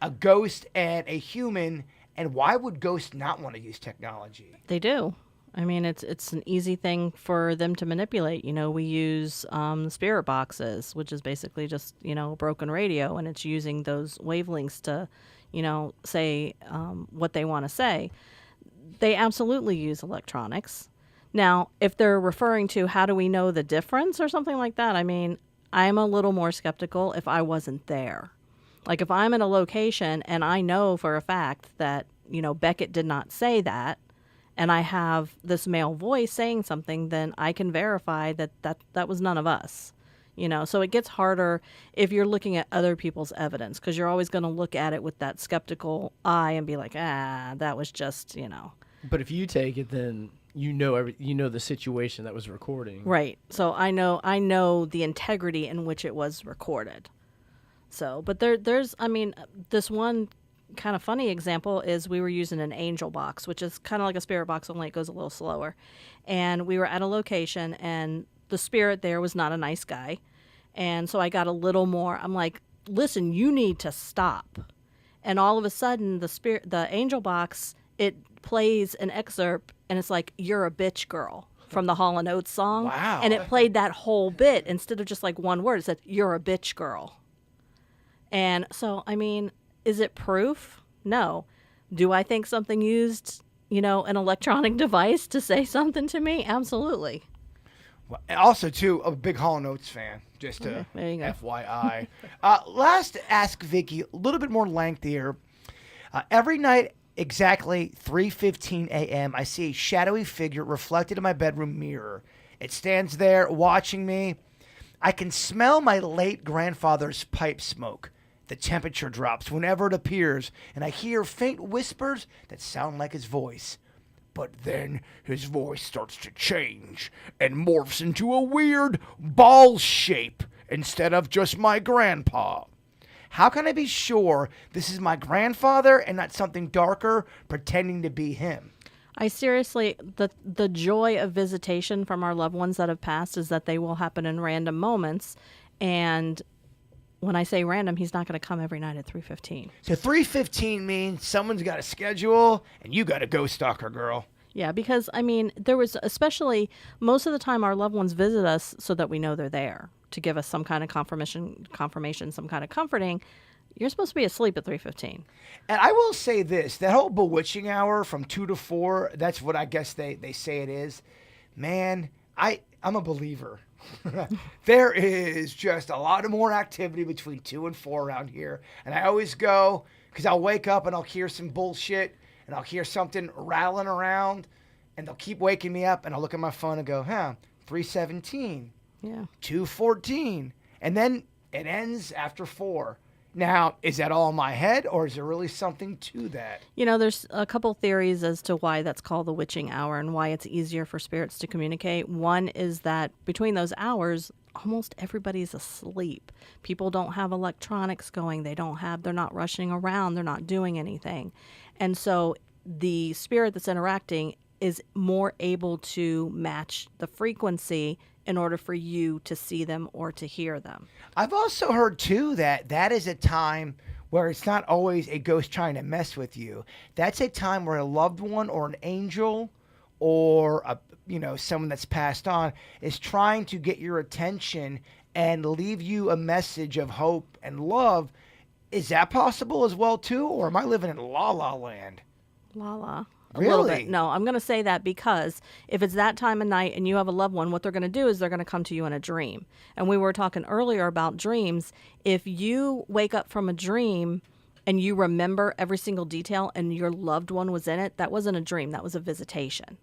a ghost and a human? And why would ghosts not want to use technology? They do. I mean, it's an easy thing for them to manipulate. We use spirit boxes, which is basically just, a broken radio, and it's using those wavelengths to, say what they want to say. They absolutely use electronics. Now, if they're referring to how do we know the difference or something like that, I mean, I'm a little more skeptical if I wasn't there. Like if I'm in a location and I know for a fact that, Beckett did not say that, and I have this male voice saying something, then I can verify that was none of us. So it gets harder if you're looking at other people's evidence because you're always going to look at it with that skeptical eye and be like, that was just, But if you take it, then you know the situation that was recording. Right. So I know the integrity in which it was recorded. So, but there's this one kind of funny example is we were using an angel box, which is kind of like a spirit box, only it goes a little slower. And we were at a location and the spirit there was not a nice guy. And so I got a little more, I'm like, listen, you need to stop. And all of a sudden the angel box, it plays an excerpt and it's like, you're a bitch girl from the Hall & Oates song. Wow. And it played that whole bit instead of just like one word. It said, you're a bitch girl. And so, is it proof? No. Do I think something used, an electronic device to say something to me? Absolutely. Well, and also, too, a big Hall & Oates fan, just to there you go. FYI. Last Ask Vicky, a little bit more lengthier. Every night, exactly 3:15 a.m., I see a shadowy figure reflected in my bedroom mirror. It stands there watching me. I can smell my late grandfather's pipe smoke. The temperature drops whenever it appears, and I hear faint whispers that sound like his voice. But then his voice starts to change and morphs into a weird ball shape instead of just my grandpa. How can I be sure this is my grandfather and not something darker pretending to be him? I seriously, the joy of visitation from our loved ones that have passed is that they will happen in random moments. And when I say random, he's not going to come every night at 3:15. So 3:15 means someone's got a schedule and you got to go stalker, girl. Yeah, because, there was, especially most of the time our loved ones visit us so that we know they're there to give us some kind of confirmation, some kind of comforting. You're supposed to be asleep at 3:15. And I will say this, that whole bewitching hour from 2 to 4, that's what I guess they say it is. Man, I'm a believer. There is just a lot of more activity between 2 and 4 around here. And I always go, because I'll wake up and I'll hear some bullshit and I'll hear something rattling around and they'll keep waking me up and I'll look at my phone and go, 3:17, Yeah. 2:14. And then it ends after 4. Now, is that all in my head or is there really something to that? You know, there's a couple theories as to why that's called the witching hour and why it's easier for spirits to communicate. One is that between those hours, almost everybody's asleep. People don't have electronics going. They're not rushing around. They're not doing anything. And so the spirit that's interacting is more able to match the frequency in order for you to see them or to hear them. I've also heard, too, that is a time where it's not always a ghost trying to mess with you. That's a time where a loved one or an angel or, someone that's passed on is trying to get your attention and leave you a message of hope and love. Is that possible as well, too? Or am I living in la-la land? La. A Really? little bit. No, I'm going to say that because if it's that time of night and you have a loved one, what they're going to do is they're going to come to you in a dream. And we were talking earlier about dreams. If you wake up from a dream and you remember every single detail and your loved one was in it, that wasn't a dream. That was a visitation.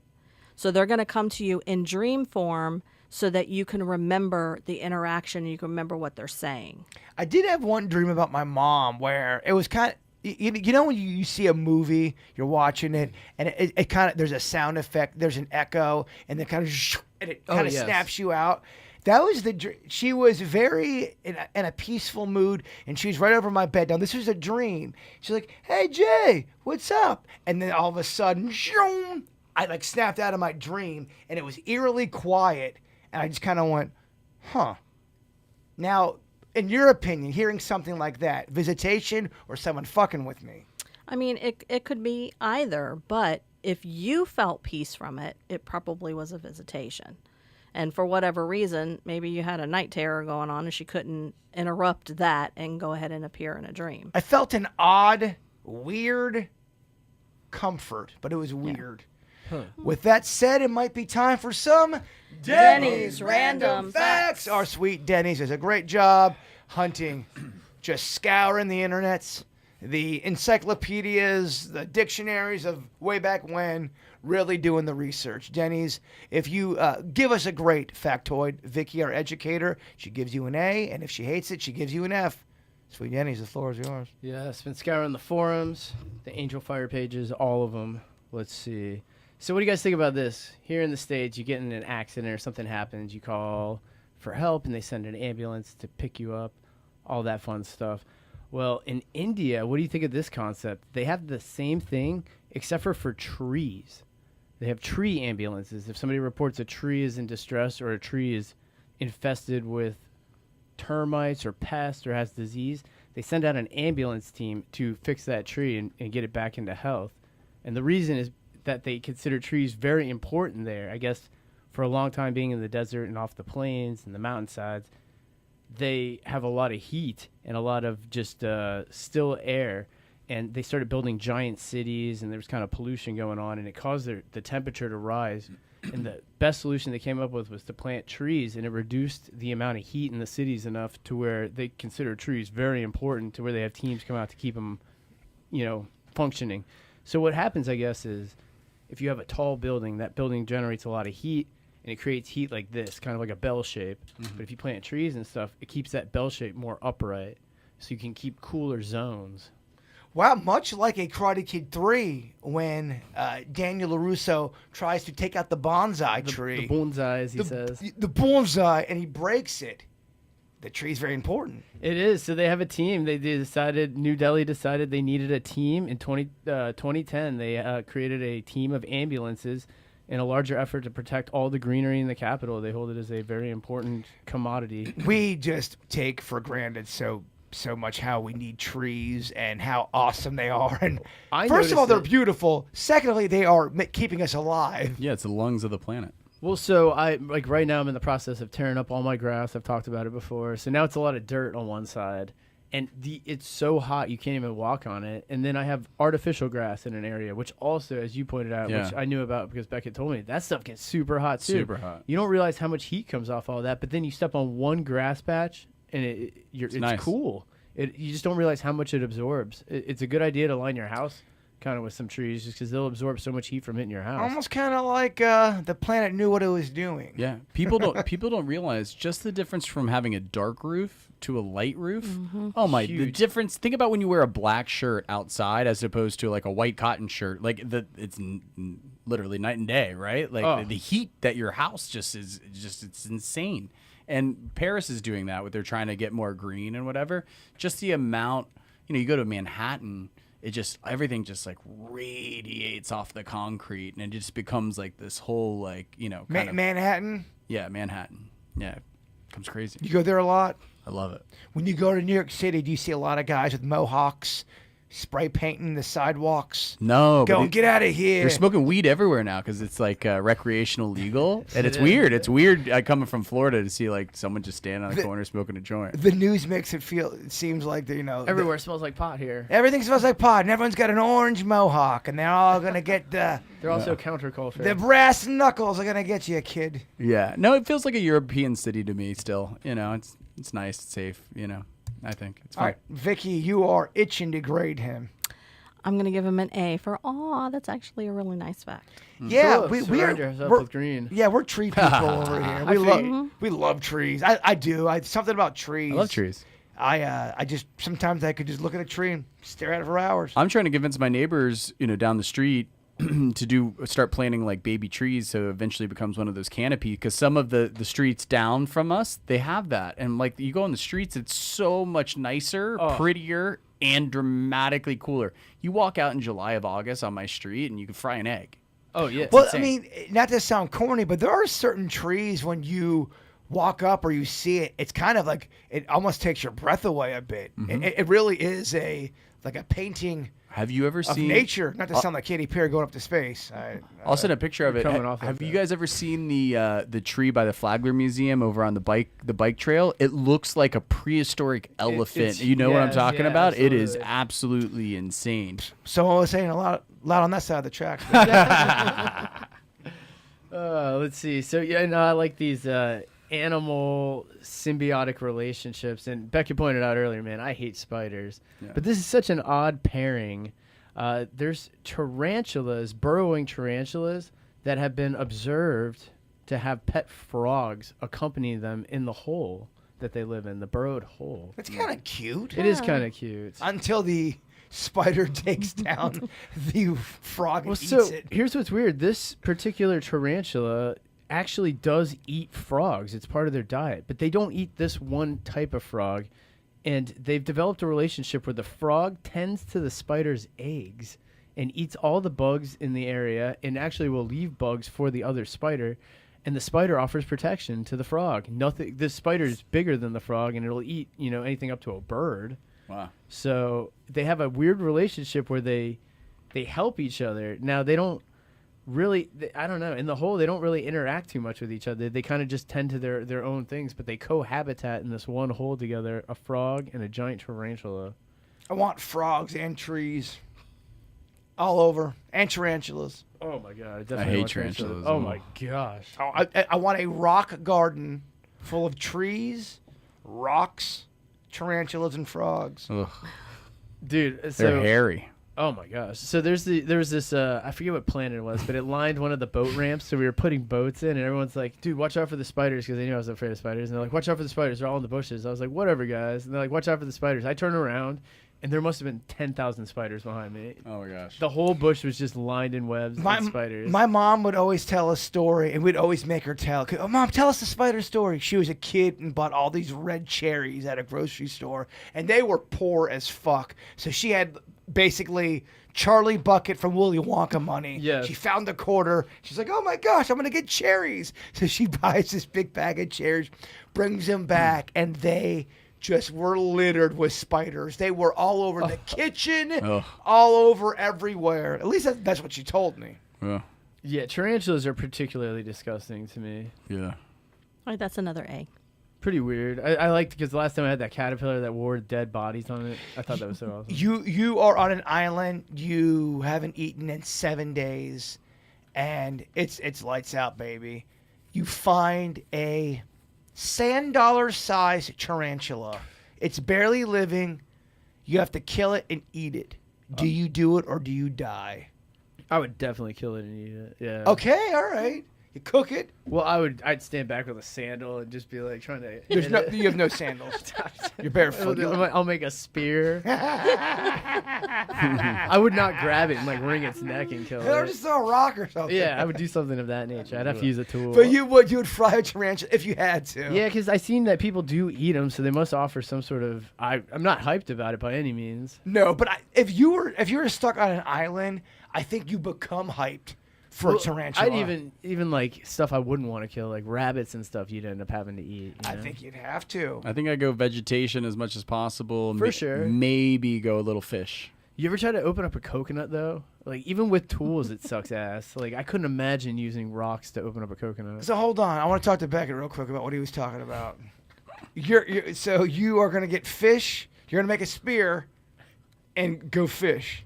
So they're going to come to you in dream form so that you can remember the interaction and you can remember what they're saying. I did have one dream about my mom where it was kind of, you know when you see a movie, you're watching it, and it kind of, there's a sound effect, there's an echo, and then kind of, and it kind of snaps you out. That was she was very in a peaceful mood, and she was right over my bed. Now, this was a dream. She's like, "Hey, Jay, what's up?" And then all of a sudden, I like snapped out of my dream, and it was eerily quiet, and I just kind of went, huh. Now, in your opinion, hearing something like that, visitation or someone fucking with me? I mean, it could be either, but if you felt peace from it, it probably was a visitation. And for whatever reason, maybe you had a night terror going on and she couldn't interrupt that and go ahead and appear in a dream. I felt an odd, weird comfort, but it was weird. Huh. With that said, it might be time for some Denny's Random Facts. Our sweet Denny's does a great job hunting, just scouring the internets, the encyclopedias, the dictionaries of way back when, really doing the research. Denny's, if you give us a great factoid, Vicky, our educator, she gives you an A, and if she hates it, she gives you an F. Sweet Denny's, the floor is yours. Yeah, it's been scouring the forums, the Angel Fire pages, all of them. Let's see. So what do you guys think about this? Here in the States, you get in an accident or something happens, you call for help, and they send an ambulance to pick you up, all that fun stuff. Well, in India, what do you think of this concept? They have the same thing, except for trees. They have tree ambulances. If somebody reports a tree is in distress or a tree is infested with termites or pests or has disease, they send out an ambulance team to fix that tree and get it back into health. And the reason is that they consider trees very important there. I guess for a long time being in the desert and off the plains and the mountainsides, they have a lot of heat and a lot of just still air. And they started building giant cities, and there was kind of pollution going on, and it caused the temperature to rise. And the best solution they came up with was to plant trees, and it reduced the amount of heat in the cities enough to where they consider trees very important, to where they have teams come out to keep them, functioning. So what happens, I guess, is if you have a tall building, that building generates a lot of heat, and it creates heat like this, kind of like a bell shape. Mm-hmm. But if you plant trees and stuff, it keeps that bell shape more upright, so you can keep cooler zones. Wow, much like a Karate Kid 3 when Daniel LaRusso tries to take out the bonsai tree. The bonsai, as he says. The bonsai, and he breaks it. The tree's very important. It is. So they have a team. They decided, New Delhi decided they needed a team. In 2010, they created a team of ambulances in a larger effort to protect all the greenery in the capital. They hold it as a very important commodity. We just take for granted so much how we need trees and how awesome they are. And first of all, they're beautiful. Secondly, they are keeping us alive. Yeah, it's the lungs of the planet. Well, so right now I'm in the process of tearing up all my grass. I've talked about it before. So now it's a lot of dirt on one side. and it's so hot you can't even walk on it. And then I have artificial grass in an area, which also, as you pointed out, which I knew about because Beckett told me, that stuff gets super hot too. Super hot. You don't realize how much heat comes off all that, but then you step on one grass patch and it's nice. Cool. You just don't realize how much it absorbs. It's a good idea to line your house kind of with some trees just because they'll absorb so much heat from hitting your house. Almost kind of like the planet knew what it was doing. Yeah, people don't realize just the difference from having a dark roof to a light roof. Mm-hmm. Oh my, Huge. the difference. Think about when you wear a black shirt outside as opposed to like a white cotton shirt. Like it's literally night and day, right? Like the heat that your house just it's insane. And Paris is doing that with they're trying to get more green and whatever. Just the amount, you go to Manhattan. Everything just like radiates off the concrete, and it just becomes like this whole like kind of, Manhattan. yeah, Manhattan. Yeah, it becomes crazy. You go there a lot. I love it. When you go to New York City, do you see a lot of guys with mohawks, spray painting the sidewalks? No, Go but and get out of here. they're smoking weed everywhere now because it's like recreational legal, and it's weird. It's weird coming from Florida to see like someone just stand on the corner smoking a joint. The news makes it seems like Everywhere smells like pot here. everything smells like pot, and everyone's got an orange mohawk, and they're all gonna get They're also counterculture. the brass knuckles are gonna get you, kid. Yeah, no, it feels like a European city to me still. It's nice, it's safe. I think it's fun. All right, Vicky, you are itching to grade him. I'm going to give him an A for, that's actually a really nice fact. Yeah, Cool. we are. Surround yourself We're, with green. yeah, we're tree people over here. We love trees. I do. Something about trees. I love trees. I just sometimes I could just look at a tree and stare at it for hours. I'm trying to convince my neighbors, down the street to start planting like baby trees so it eventually becomes one of those canopy, because some of the streets down from us, they have that. And like you go on the streets, it's so much nicer, prettier, and dramatically cooler. You walk out in July of August on my street and you can fry an egg. Oh, yeah. Well, insane. I mean, not to sound corny, but there are certain trees when you walk up or you see it, it's kind of like it almost takes your breath away a bit. It really is like a painting Have you ever of seen nature. Not to sound like Katy Perry going up to space. I'll send a picture of it. coming off Have like you that. guys ever seen the tree by the Flagler Museum over on the bike trail? It looks like a prehistoric elephant. You know what I'm talking about? It is absolutely insane. Someone was saying a lot on that side of the tracks. Let's see. So I like these animal symbiotic relationships, and Becky pointed out earlier, man, I hate spiders, but this is such an odd pairing. There's tarantulas, burrowing tarantulas, that have been observed to have pet frogs accompany them in the hole that they live in, the burrowed hole. It's kind of cute. It is kind of cute. Until the spider takes down the frog and eats it. Here's what's weird. This particular tarantula actually does eat frogs. It's part of their diet, but they don't eat this one type of frog. And they've developed a relationship where the frog tends to the spider's eggs and eats all the bugs in the area and actually will leave bugs for the other spider. And the spider offers protection to the frog. The spider is bigger than the frog, and it'll eat, anything up to a bird. Wow. So they have a weird relationship where they help each other. Now, they don't really, I don't know, in the hole, they don't really interact too much with each other. They kind of just tend to their own things, but they cohabitat in this one hole together, a frog and a giant tarantula. I want frogs and trees all over, and tarantulas. Oh, my God. I I definitely hate want tarantulas. Oh, my gosh. Oh, I want a rock garden full of trees, rocks, tarantulas, and frogs. Ugh, Dude, they're so... hairy. Oh my gosh! So there was this I forget what planet it was, but it lined one of the boat ramps. So we were putting boats in, and everyone's like, "Dude, watch out for the spiders," because they knew I was afraid of spiders. And they're like, "Watch out for the spiders! They're all in the bushes." I was like, "Whatever, guys." And they're like, "Watch out for the spiders." I turn around, and there must have been 10,000 spiders behind me. Oh my gosh. The whole bush was just lined in webs and spiders. My mom would always tell a story, and we'd always make her tell. Oh, Mom, tell us the spider story. She was a kid and bought all these red cherries at a grocery store, and they were poor as fuck. So she had basically Charlie Bucket from Willy Wonka money. Yes. She found a quarter. She's like, oh my gosh, I'm going to get cherries. So she buys this big bag of cherries, brings them back, and they just were littered with spiders. They were all over the kitchen, all over everywhere. At least that's what she told me. Yeah. Yeah, tarantulas are particularly disgusting to me. Yeah. All right, that's another A. Pretty weird. I liked because the last time I had that caterpillar that wore dead bodies on it. I thought that was so awesome. You are on an island. You haven't eaten in 7 days, and it's lights out, baby. You find a sand dollar size tarantula. It's barely living. You have to kill it and eat it. Do you do it or do you die? I would definitely kill it and eat it. Yeah. Okay, all right. You cook it. Well, I'd stand back with a sandal and just be like trying to. You have no sandals. You're barefoot. I'll make a spear. I would not grab it and like wring its neck and kill Or it. just throw a rock or something. Yeah, I would do something of that nature. I'd have to use a tool. But you would fry a tarantula if you had to. Yeah, because I seen that people do eat them, so they must offer some sort of. I'm not hyped about it by any means. No, but if you were stuck on an island, I think you become hyped for a tarantula. I'd even like stuff I wouldn't want to kill, like rabbits and stuff. You'd end up having to eat. I think you'd have to. I think I go vegetation as much as possible. For sure. Maybe go a little fish. You ever try to open up a coconut though? Like even with tools, it sucks ass. Like I couldn't imagine using rocks to open up a coconut. So hold on, I want to talk to Beckett real quick about what he was talking about. So you are gonna get fish. You're gonna make a spear, and go fish.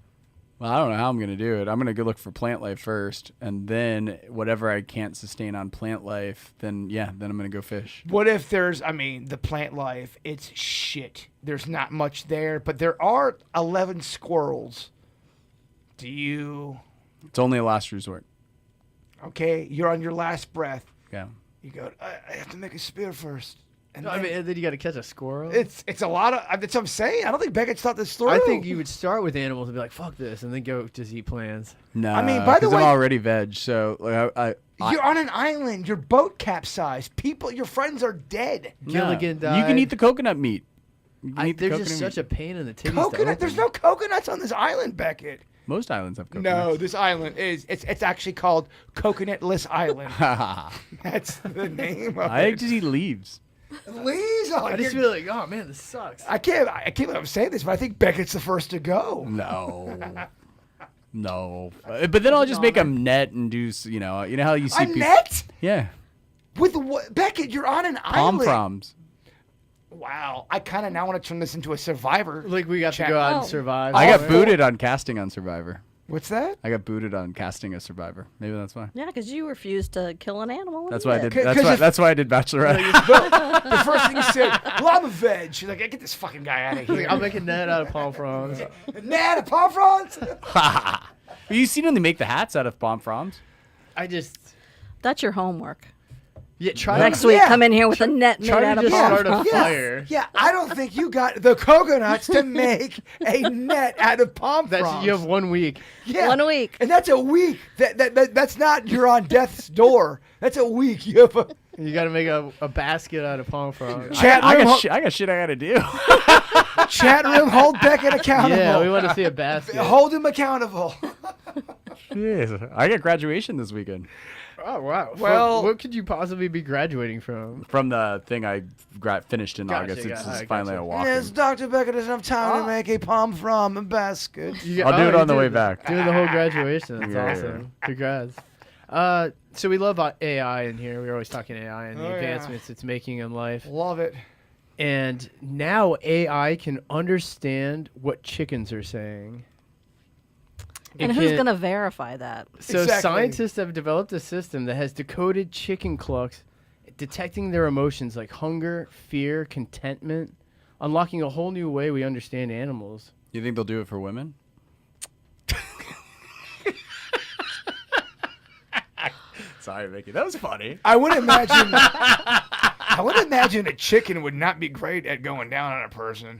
Well, I don't know how I'm going to do it. I'm going to go look for plant life first, and then whatever I can't sustain on plant life, then I'm going to go fish. What if the plant life, it's shit. There's not much there, but there are 11 squirrels. It's only a last resort. Okay, you're on your last breath. Yeah. You go, I have to make a spear first. And And then you got to catch a squirrel. it's a lot of, that's what I'm saying. I don't think Beckett's thought this through. I think you would start with animals and be like, "Fuck this," and then go just eat plants. No, I mean, by the way- I'm already veg, so like, You're on an island. Your boat capsized. Your friends are dead. Gilligan You died. can eat the coconut meat. You can eat the They're just coconut such meat. a pain in the titties. to Coconut. There's open. no coconuts on this island, Beckett. Most islands have coconuts. No, this island it's actually called Coconutless Island. That's the name of I it. just eat leaves. Please, I just feel like, oh man, this sucks. I can't believe I'm saying this, but I think Beckett's the first to go. No. No. But then I'll just make a net and do, you know how you see A people. net? Yeah. With what? Beckett, you're on an Palm island. fronds. Wow. I kind of now want to turn this into a Survivor. Like we got Chat. to go out Oh. and survive. I got yeah. booted on casting on Survivor. What's that? I got booted on casting a Survivor. Maybe that's why. Yeah, because you refused to kill an animal. and That's eat why I it. did. Cause That's why I did Bachelorette. The first thing you said, well, I'm a veg. She's like, get this fucking guy out of here. I'll make a net out of palm fronds. Nah, the palm fronds? You seen when they make the hats out of palm fronds? That's your homework. Try Next to, week, Yeah. come in here with a net made try out to of just palm start a fronds. fire. Yeah, I don't think you got the coconuts to make a net out of palm fronds. You have 1 week. Yeah. 1 week. And that's a week. That's not you're on death's door. That's a week. You have a You got to make a basket out of palm fronds. chat I room. got shit I gotta do. Chat room. Hold Beckett accountable. Yeah, we want to see a basket. Hold him accountable. Jeez. I got graduation this weekend Oh wow. Well- what could you possibly be graduating from? from the thing I finished in Gotcha, August. It's gotcha. finally a walk. Yes, Dr. Beckett doesn't have time to make a palm from basket. I'll do it on the way back. Doing the whole graduation. That's Yeah, awesome. Congrats. So we love AI in here. We're always talking AI and the Oh, yeah. advancements it's making in life. Love it. And now AI can understand what chickens are saying. And who's going to verify that? So Exactly. scientists have developed a system that has decoded chicken clucks, detecting their emotions like hunger, fear, contentment, unlocking a whole new way we understand animals. You think they'll do it for women? Sorry, Vicky. That was funny. I would imagine. I would imagine a chicken would not be great at going down on a person,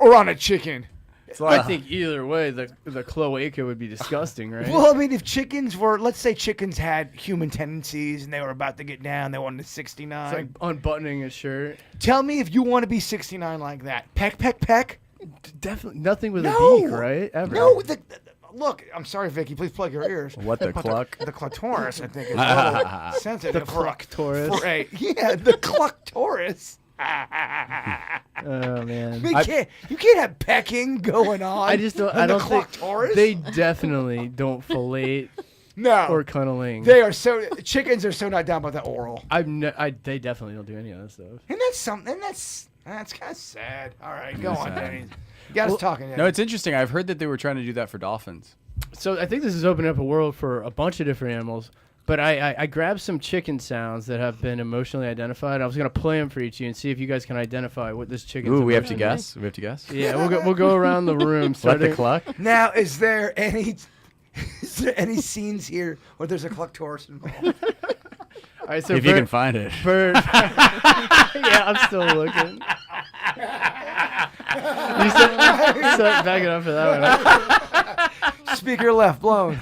or on a chicken. I think either way, the cloaca would be disgusting, right? Well, I mean, if chickens were, let's say chickens had human tendencies and they were about to get down, they wanted 69. It's like unbuttoning a shirt. Tell me if you want to be 69 like that. Peck, peck, peck. Definitely nothing with No. a beak, right? Ever. No, look, I'm sorry, Vicky. Please plug your ears. What the cluck? The clitoris, I think, is a little sensitive. The cluctoris. The cluctoris. Oh man. You can't have pecking going on. I just don't. on I the don't think clitoris. they definitely don't fillate No. or cuddling. Chickens are so not down about the oral. They definitely don't do any of that stuff. And that's something. That's kind of sad. All right, go on, Danny. You got us talking. No, it's interesting. I've heard that they were trying to do that for dolphins. So I think this is opening up a world for a bunch of different animals. But I grabbed some chicken sounds that have been emotionally identified. I was gonna play them for each of you and see if you guys can identify what this chicken. Ooh, we have to guess. We have to guess. Yeah, we'll go around the room. Let the cluck. Now, is there any scenes here where there's a clucktaurus involved? All right, so If you can find it. Bird. Yeah, I'm still looking. You set back it up for that one. Speaker left blown.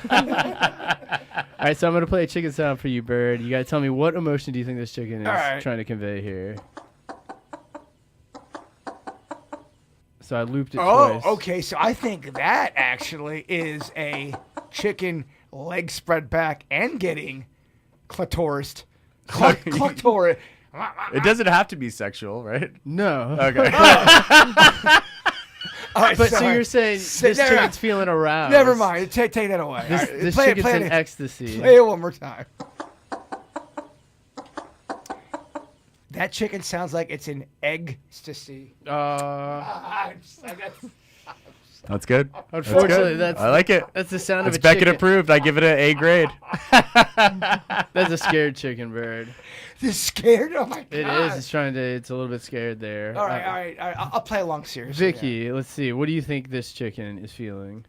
All right, so I'm gonna play a chicken sound for you, Bird. You gotta tell me what emotion do you think this chicken is trying to convey here. So I looped it twice. Oh, okay. So I think that actually is a chicken leg spread back and getting clitoris. Clitoris. It doesn't have to be sexual, right? No. Okay. All right, But so you're saying this chicken's feeling aroused. Never mind. Take that away. This, All right, this play chicken's in it. ecstasy. Play it one more time. That chicken sounds like it's in ecstasy. That's good. Unfortunately, I like it. That's the sound It's of a Beckett chicken. approved. I give it an A grade. That's a scared chicken, Bird. They're scared? Oh, my God. It is. It's a little bit scared there. All right. I'll play along seriously. Vicky, let's see. What do you think this chicken is feeling?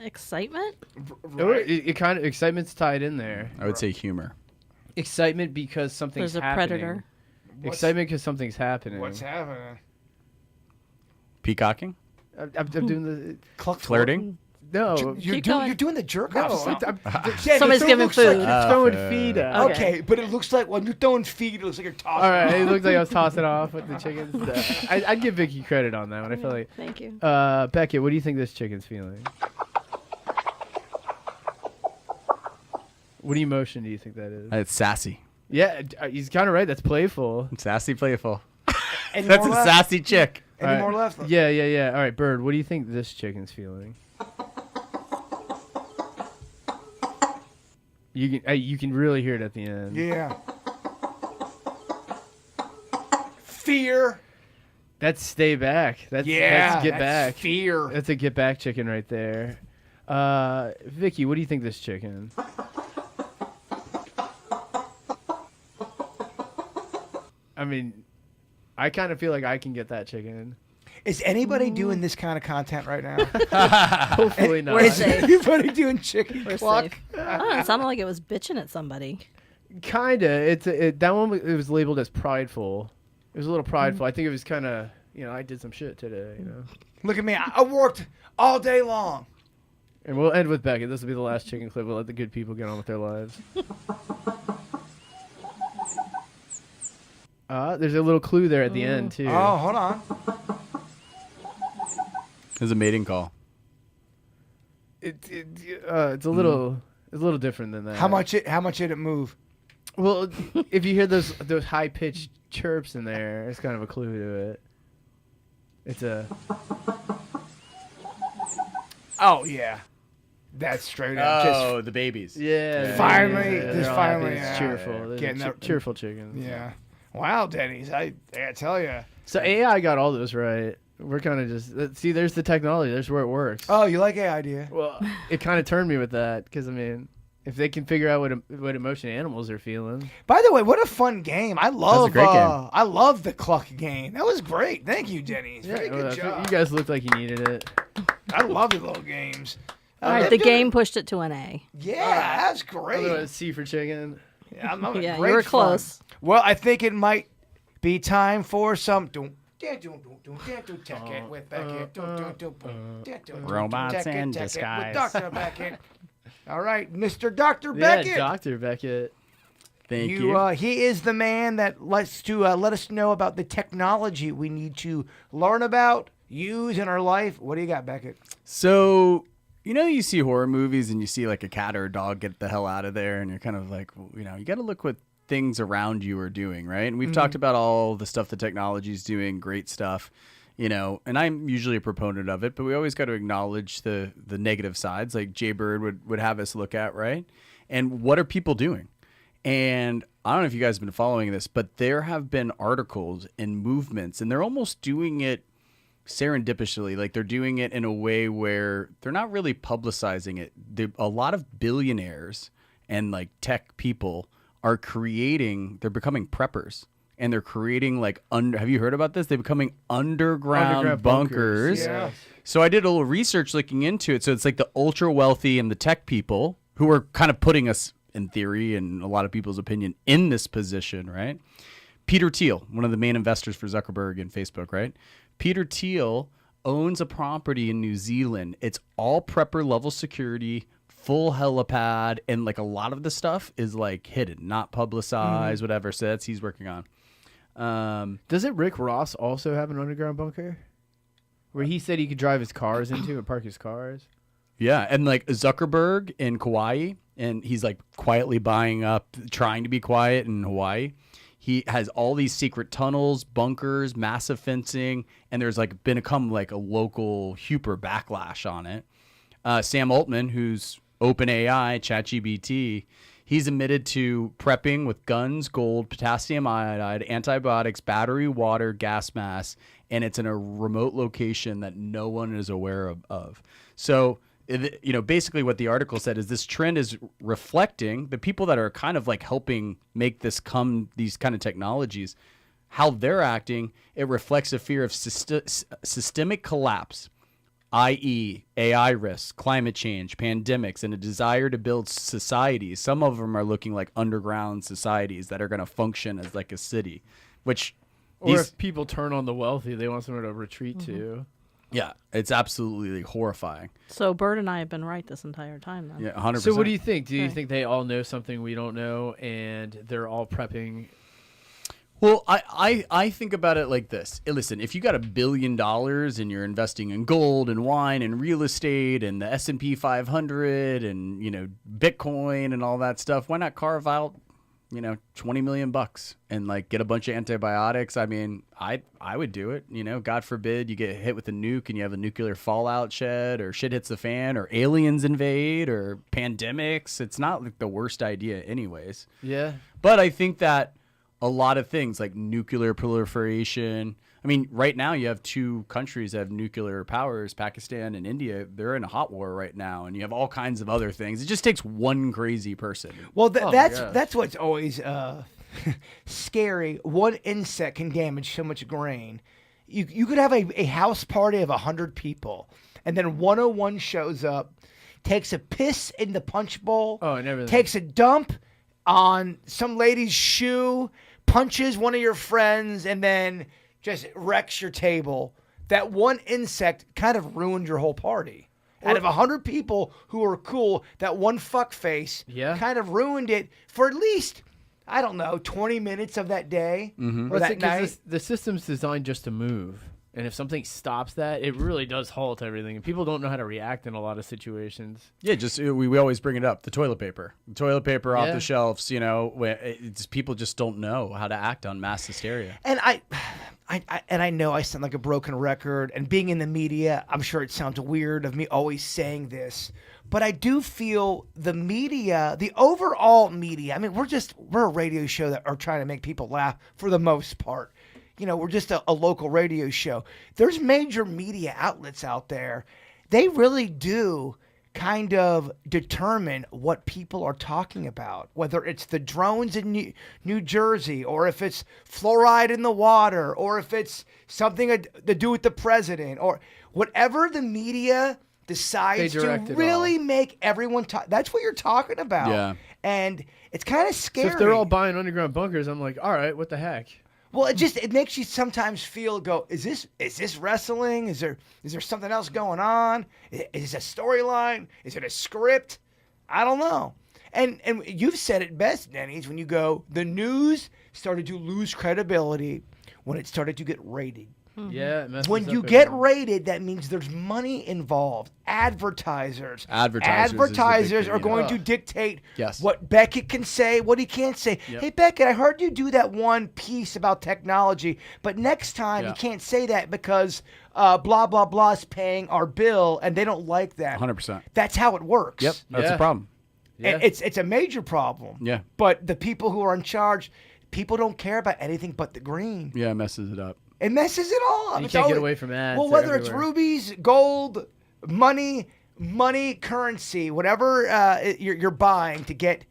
Excitement? Right. It kind of excitement's tied in there. I would say humor. Excitement because something's There's a happening. predator. Excitement because something's happening. What's happening? Peacocking? I'm doing the Cluck Flirting? no. You're Keep going. doing the jerk No, off. Somebody's giving food. throwing food. feed up. Okay, but it looks like when you're throwing feed, it looks like you're tossing. All right, it looked like I was tossing off with the chickens. I'd give Vicky credit on that one. I feel like. Thank you. Beckett, what do you think this chicken's feeling? What emotion do you think that is? It's sassy. Yeah, he's kind of right. That's playful. Sassy, playful. Any That's a more left? sassy chick. Any All right. more left? Yeah. All right, Bird, what do you think this chicken's feeling? You can really hear it at the end. Yeah. Fear. That's stay back. That's Yeah. get back. Fear. That's a get back chicken right there. Vicky, what do you think this chicken? I mean, I kind of feel like I can get that chicken. Is anybody doing this kind of content right now? Hopefully not. Is safe. anybody doing chicken We're cluck? safe. Oh, it sounded like it was bitching at somebody. Kinda. That one it was labeled as prideful. It was a little prideful. I think it was kind of I did some shit today. Look at me. I worked all day long. And we'll end with Beckett. This will be the last chicken clip. We'll let the good people get on with their lives. There's a little clue there at the end too. Oh, hold on. It's a mating call. It's a little different than that. How much did it move? Well, if you hear those high pitched chirps in there, it's kind of a clue to it. It's a. Oh yeah, that's straight up. Oh, the babies. Yeah. Finally, yeah, just they're all finally, happy. It's cheerful. They're getting that- cheerful chickens. Yeah. Wow, Denny's. I gotta tell you. So AI got all those right. We're kind of just see. There's the technology. There's where it works. Oh, you like AI, do you? Well, it kind of turned me with that because I mean, if they can figure out what emotion animals are feeling. By the way, what a fun game! I love. a great game. I love the cluck game. That was great. Thank you, Denny's. Very well, good job. you guys looked like you needed it. I love the little games. All right, the game pushed it to an A. Yeah, that's great. Otherwise, C for chicken. I'm having Yeah, great you were fun. close. Well, I think it might be time for some. With Beckett. Robots in disguise. With Dr. Beckett. All right, Mr. Dr. Yeah, Beckett. Dr. Beckett. Thank you. He is the man that likes to let us know about the technology we need to learn about, use in our life. What do you got, Beckett? So, you see horror movies and you see like a cat or a dog get the hell out of there, and you're kind of like, you got to look what things around you are doing, right? And we've talked about all the stuff the technology is doing, great stuff. and I'm usually a proponent of it, but we always got to acknowledge the negative sides, like Jay Bird would have us look at, right? And what are people doing? And I don't know if you guys have been following this, but there have been articles and movements, and they're almost doing it serendipitously. Like they're doing it in a way where they're not really publicizing it. A lot of billionaires and like tech people are they're becoming preppers. And they're creating like have you heard about this? They're becoming underground bunkers. Yeah. So I did a little research looking into it. So it's like the ultra wealthy and the tech people who are kind of putting us, in theory, and a lot of people's opinion, in this position, right? Peter Thiel, one of the main investors for Zuckerberg and Facebook, right? Peter Thiel owns a property in New Zealand. It's all prepper level security, full helipad, and like a lot of the stuff is like hidden, not publicized, whatever. So that's he's working on. Doesn't Rick Ross also have an underground bunker where he said he could drive his cars into and park his cars? Yeah, and like Zuckerberg in Kauai, and he's like quietly buying up, trying to be quiet in Hawaii. He has all these secret tunnels, bunkers, massive fencing, and there's like become like a local super backlash on it. Sam Altman, who's OpenAI, ChatGPT, he's admitted to prepping with guns, gold, potassium iodide, antibiotics, battery, water, gas mask, and it's in a remote location that no one is aware of. So, basically what the article said is this trend is reflecting the people that are kind of like helping make these kind of technologies, how they're acting. It reflects a fear of systemic collapse, i.e. AI risks, climate change, pandemics, and a desire to build societies. Some of them are looking like underground societies that are going to function as like a city, which... Or if people turn on the wealthy, they want somewhere to retreat to. Yeah, it's absolutely horrifying. So Bird and I have been right this entire time, then. Yeah, 100%. So what do you think? Do you Right. think they all know something we don't know, and they're all prepping? Well, I think about it like this. Listen, if you got $1 billion and you're investing in gold and wine and real estate and the S&P 500 and, Bitcoin and all that stuff, why not carve out, $20 million and like get a bunch of antibiotics? I mean, I would do it. God forbid you get hit with a nuke and you have a nuclear fallout shed, or shit hits the fan, or aliens invade, or pandemics. It's not like the worst idea anyways. Yeah. But I think that a lot of things like nuclear proliferation. I mean, right now you have two countries that have nuclear powers, Pakistan and India. They're in a hot war right now, and you have all kinds of other things. It just takes one crazy person. Well, my that's what's always scary. One insect can damage so much grain. You could have a house party of 100 people, and then 101 shows up, takes a piss in the punch bowl, and everything. takes a dump on some lady's shoe, punches one of your friends, and then just wrecks your table. That one insect kind of ruined your whole party. Out of 100 people who are cool, that one fuckface kind of ruined it for at least, I don't know, 20 minutes of that day or that night. The system's designed just to move. And if something stops that, it really does halt everything. And people don't know how to react in a lot of situations. Yeah, just we always bring it up. The toilet paper off the shelves. People just don't know how to act on mass hysteria. And I know I sound like a broken record, and being in the media, I'm sure it sounds weird of me always saying this, but I do feel the media, the overall media, I mean, we're a radio show that are trying to make people laugh for the most part. We're just a local radio show. There's major media outlets out there. They really do kind of determine what people are talking about, whether it's the drones in New Jersey, or if it's fluoride in the water, or if it's something to do with the president, or whatever the media decides to really make everyone talk. That's what you're talking about. Yeah. And it's kind of scary. So if they're all buying underground bunkers, I'm like, all right, what the heck? Well, it makes you sometimes go, is this wrestling? Is there something else going on? Is this a storyline? Is it a script? I don't know. And you've said it best, Denny's, when you go, the news started to lose credibility when it started to get rated. Yeah. It messes When up you get everything. rated, that means there's money involved. Advertisers. Advertisers is the big Advertisers thing, are yeah. going to dictate Yes. what Beckett can say, what he can't say. Yep. Hey, Beckett, I heard you do that one piece about technology, but next time Yeah. you can't say that because blah, blah, blah is paying our bill, and they don't like that. 100%. That's how it works. Yep, that's Yeah. the problem. Yeah. It's a major problem. Yeah. But the people who are in charge, people don't care about anything but the green. Yeah, it messes it up. It messes it all up. You It's can't get always- away from ads. Well, They're whether it's everywhere. rubies, gold, money, currency, whatever you're buying to get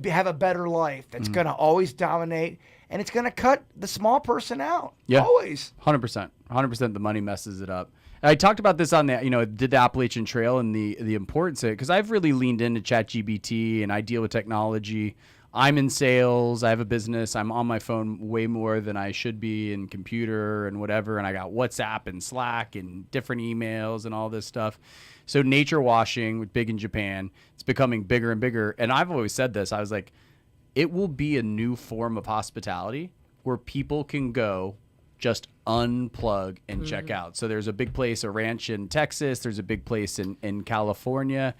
have a better life, that's Mm-hmm. going to always dominate, and it's going to cut the small person out. Yeah. Always. 100%. 100% the money messes it up. I talked about this on the, did the Appalachian Trail and the importance of it, because I've really leaned into ChatGPT and I deal with technology. I'm in sales. I have a business. I'm on my phone way more than I should be, and computer and whatever. And I got WhatsApp and Slack and different emails and all this stuff. So nature washing, big in Japan, it's becoming bigger and bigger. And I've always said this. I was like, it will be a new form of hospitality where people can go just unplug and check out. So there's a big place, a ranch in Texas. There's a big place in California.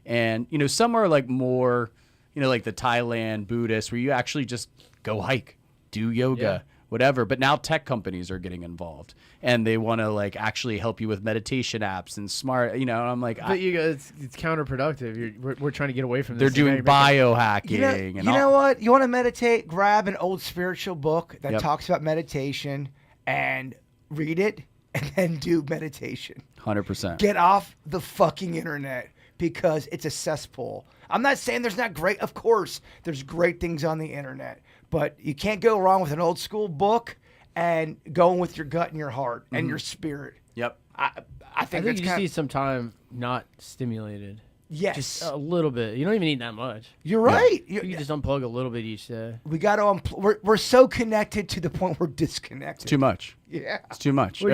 And, some are like more, like the Thailand Buddhist, where you actually just go hike, do yoga, whatever. But now tech companies are getting involved, and they want to like actually help you with meditation apps and smart, and I'm like, But it's counterproductive. We're trying to get away from this. they're So doing now you're making- biohacking. You know, and you know what? You want to meditate? Grab an old spiritual book that Yep. talks about meditation and read it, and then do meditation. 100%. Get off the fucking internet, because it's a cesspool. I'm not saying there's not great. Of course, there's great things on the internet, but you can't go wrong with an old school book and going with your gut and your heart and your spirit. Yep. I I think think that's you just kind need of, some time not stimulated. yes. Just a little bit. You don't even need that much. You're right. You can just unplug a little bit each day. We got to. We're so connected to the point we're disconnected. Too much. Yeah. It's too much. Or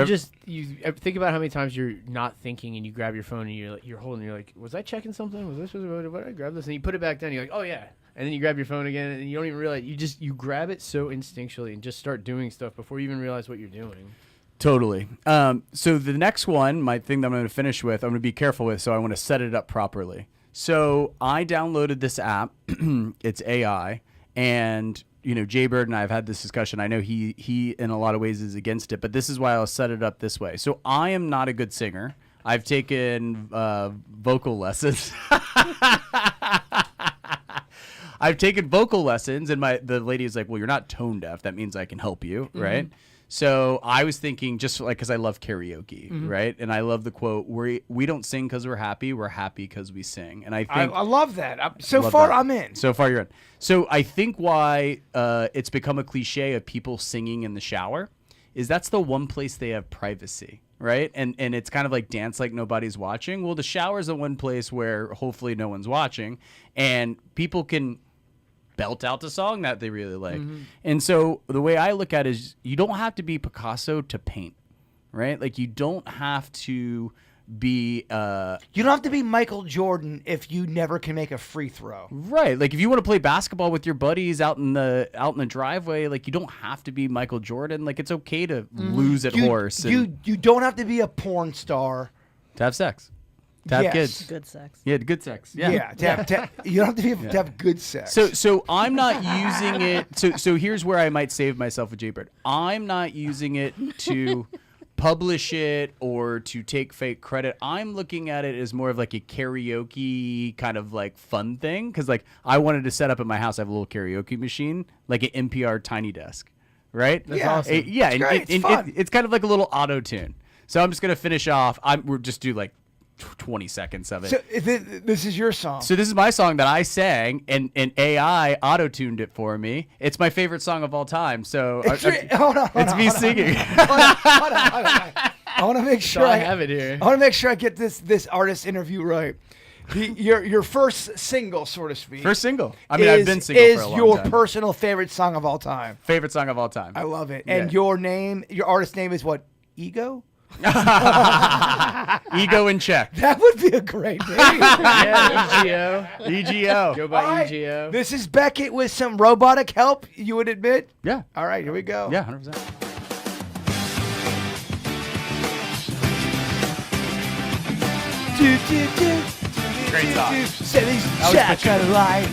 you think about how many times you're not thinking and you grab your phone and you're holding. You're like, was I checking something? Was I supposed to? What did I grab this? And you put it back down. You're like, oh yeah. And then you grab your phone again and you don't even realize. You grab it so instinctually and just start doing stuff before you even realize what you're doing. Totally. So the next one, my thing that I'm going to finish with, I'm going to be careful with, so I want to set it up properly. So I downloaded this app. It's AI, and Jaybird and I have had this discussion. I know he in a lot of ways is against it, but this is why I'll set it up this way. So I am not a good singer. I've taken vocal lessons. I've taken vocal lessons, and the lady is like, well, you're not tone deaf. That means I can help you, right? So I was thinking, just like, because I love karaoke, right? And I love the quote, we don't sing because we're happy because we sing. And I think I love that. So love far, that. I'm in. So far, you're in. So I think why it's become a cliche of people singing in the shower is that's the one place they have privacy, right? And it's kind of like dance like nobody's watching. Well, the shower is the one place where hopefully no one's watching, and people can belt out the song that they really like. And so the way I look at it is you don't have to be Picasso to paint, right? Like you don't have to be You don't have to be Michael Jordan if you never can make a free throw. right. Like if you want to play basketball with your buddies out in the driveway, like you don't have to be Michael Jordan. Like it's okay to lose at horse and You don't have to be a porn star. to have sex. To have Yes. kids. Good sex. Yeah, good sex. Yeah. You don't have to be to have good sex. So I'm not using it. So here's where I might save myself with Jaybird. I'm not using it to publish it or to take fake credit. I'm looking at it as more of like a karaoke kind of like fun thing. Because like I wanted to set up at my house. I have a little karaoke machine, like an NPR Tiny Desk, right? That's awesome. Yeah, It's great. It's fun. it's kind of like a little auto tune. So I'm just gonna finish off. We'll just do like 20 seconds of it. So this is your song. So this is my song that I sang, and AI auto-tuned it for me. It's my favorite song of all time. So Hold on, it's me singing. Hold on. I want to make sure I have it here. I want to make sure I get this artist interview right. Your first single, so to speak. First single. I mean, I've been single for a long is your time. personal favorite song of all time. Favorite song of all time. I love it. Yeah. And your artist name is what? Ego? Ego in check. That would be a great name. Yeah, EGO. EGO. Go All by right, EGO. This is Beckett with some robotic help, you would admit? Yeah. All right, here we go. Yeah, 100%. Great song. Say these shots out of life.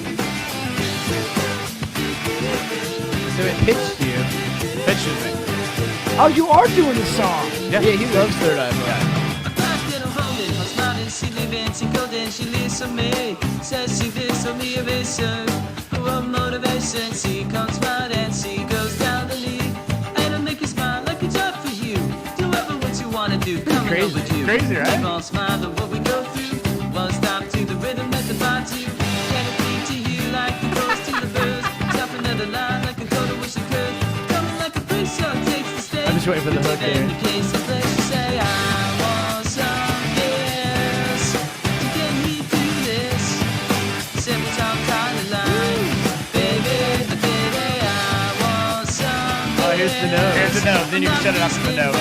So it pitched you. Pitches me. Oh, you are doing the song. Yeah, he loves Third Eye Blind. Motivation, she comes right and she goes down the lead. And it'll make you smile like a job for you. Do ever what you want to do. Come Crazy. over you. Crazy, right? Keep on smiling what we go through. One stop to the rhythm at the bar too. Can it be to you like the cross to the birds? Jump another line like a coda wish it could. Coming like a free show takes the stage. I'm just waiting for the hook In here. the case of place you say I want some yes to get me through this. Simple talk kind of line. Baby, I want some Oh, here's the note. Here's the note. Then you can shut it off to the note.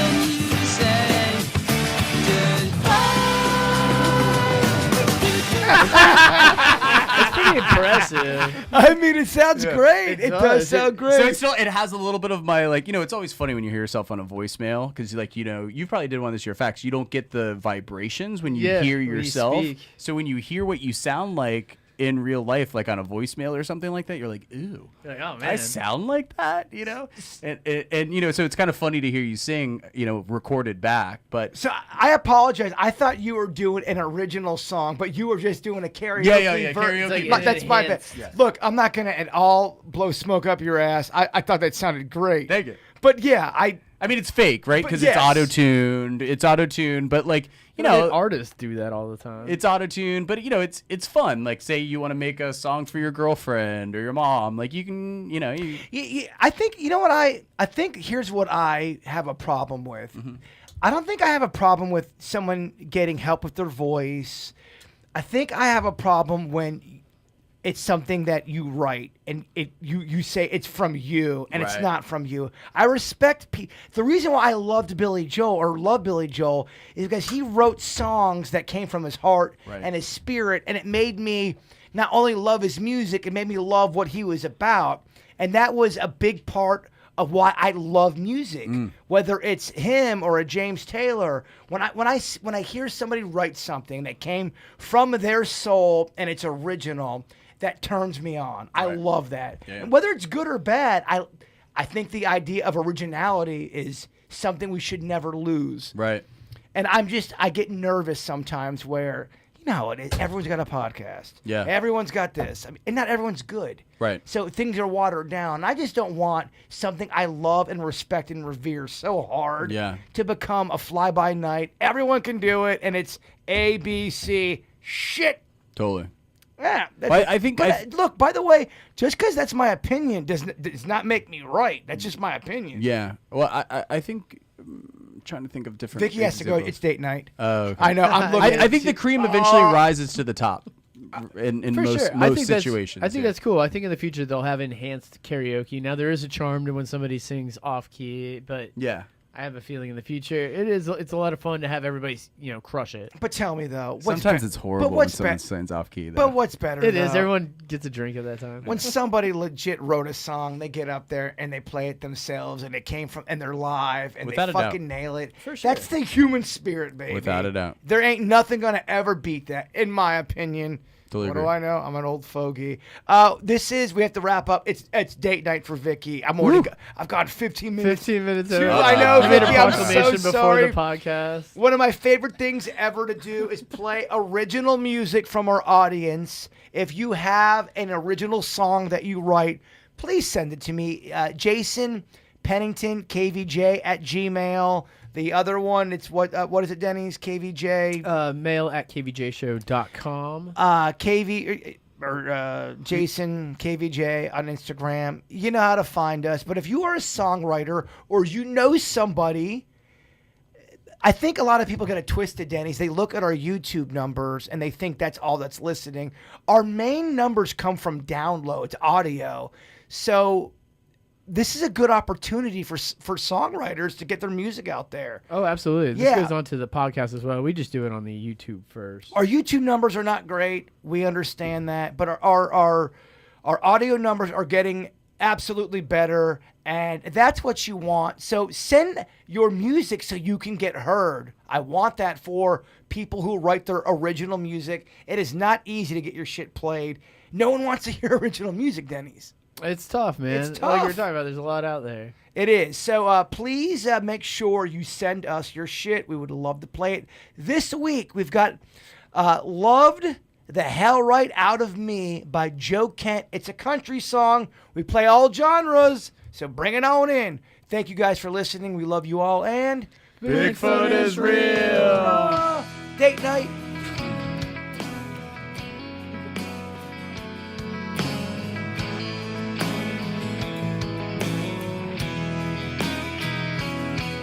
It's pretty impressive. I mean, it sounds great. It does does. sound great. So it has a little bit of my it's always funny when you hear yourself on a voicemail because you probably did one this year. Facts. You don't get the vibrations when you Yeah, hear when you yourself. speak. So when you hear what you sound like in real life, like on a voicemail or something like that, you're like, ooh. You're like, oh, man. I sound like that, and so it's kind of funny to hear you sing, recorded back. But So I apologize. I thought you were doing an original song, but you were just doing a karaoke Yeah, version. karaoke version. That's my bad. Enhanced. Yes. Look, I'm not gonna at all blow smoke up your ass. I thought that sounded great. Thank you. But yeah, I mean, it's fake, right? But Because yes. it's auto-tuned. It's auto-tuned, but artists do that all the time. it's auto-tuned, but it's fun. Like, say you want to make a song for your girlfriend or your mom, like you can, I think you know what I think. Here's what I have a problem with. I don't think I have a problem with someone getting help with their voice. I think I have a problem when it's something that you write and you say it's from you and it's Right. not from you. I respect the reason why I loved Billy Joel or love Billy Joel is because he wrote songs that came from his heart Right. and his spirit, and it made me not only love his music, it made me love what he was about. And that was a big part of why I love music, whether it's him or a James Taylor. When I hear somebody write something that came from their soul and it's original, that turns me on. I love that. Yeah. And whether it's good or bad, I think the idea of originality is something we should never lose. right. And I get nervous sometimes where, how it is. Everyone's got a podcast. Yeah. Everyone's got this. I mean, and not everyone's good. Right. So things are watered down. I just don't want something I love and respect and revere so hard Yeah. to become a fly-by-night. Everyone can do it, and it's A, B, C. Shit. Totally. Yeah. Well, I think Look, by the way, just because that's my opinion does not make me right. That's just my opinion. Yeah. Well, I think trying to think of different. Vicky has to go. examples. It's date night. Oh, okay. I know. I'm looking. I think the cream eventually rises to the top in For most sure. most situations. I think that's cool. I think in the future they'll have enhanced karaoke. Now there is a charm to when somebody sings off key, but Yeah. I have a feeling in the future it's a lot of fun to have everybody crush it. But tell me though, Sometimes it's horrible when someone sings off key. Though. But what's better? It is. though? Everyone gets a drink at that time. When somebody legit wrote a song, they get up there and they play it themselves, and it came from, and they're live, and Without they a doubt. fucking nail it. For sure. That's the human spirit, baby. Without a doubt. There ain't nothing gonna ever beat that, in my opinion. Totally what agree. do I know? I'm an old fogey. We have to wrap up. It's date night for Vicky. I've gone 15 minutes. 15 minutes. Dude, over. I know, You made a Vicky, I'm so proclamation before sorry. the podcast. One of my favorite things ever to do is play original music from our audience. If you have an original song that you write, please send it to me. Jason Pennington, KVJ at Gmail. The other one, it's what is it, Denny's? KVJ? Mail at kvjshow.com. KV or Jason KVJ on Instagram. You know how to find us. But if you are a songwriter or you know somebody, I think a lot of people get it twisted, Denny's. They look at our YouTube numbers and they think that's all that's listening. Our main numbers come from downloads, audio. So this is a good opportunity for songwriters to get their music out there. Oh, absolutely. This Yeah. goes on to the podcast as well. We just do it on the YouTube first. Our YouTube numbers are not great. We understand that, but our audio numbers are getting absolutely better, and that's what you want. So send your music so you can get heard. I want that for people who write their original music. It is not easy to get your shit played. No one wants to hear original music, Denny's. It's tough, man. It's Like you were tough. talking about, there's a lot out there. It is. So please make sure you send us your shit. We would love to play it. This week, we've got Loved the Hell Right Out of Me by Joe Kent. It's a country song. We play all genres, so bring it on in. Thank you guys for listening. We love you all, and Bigfoot is real. Date night.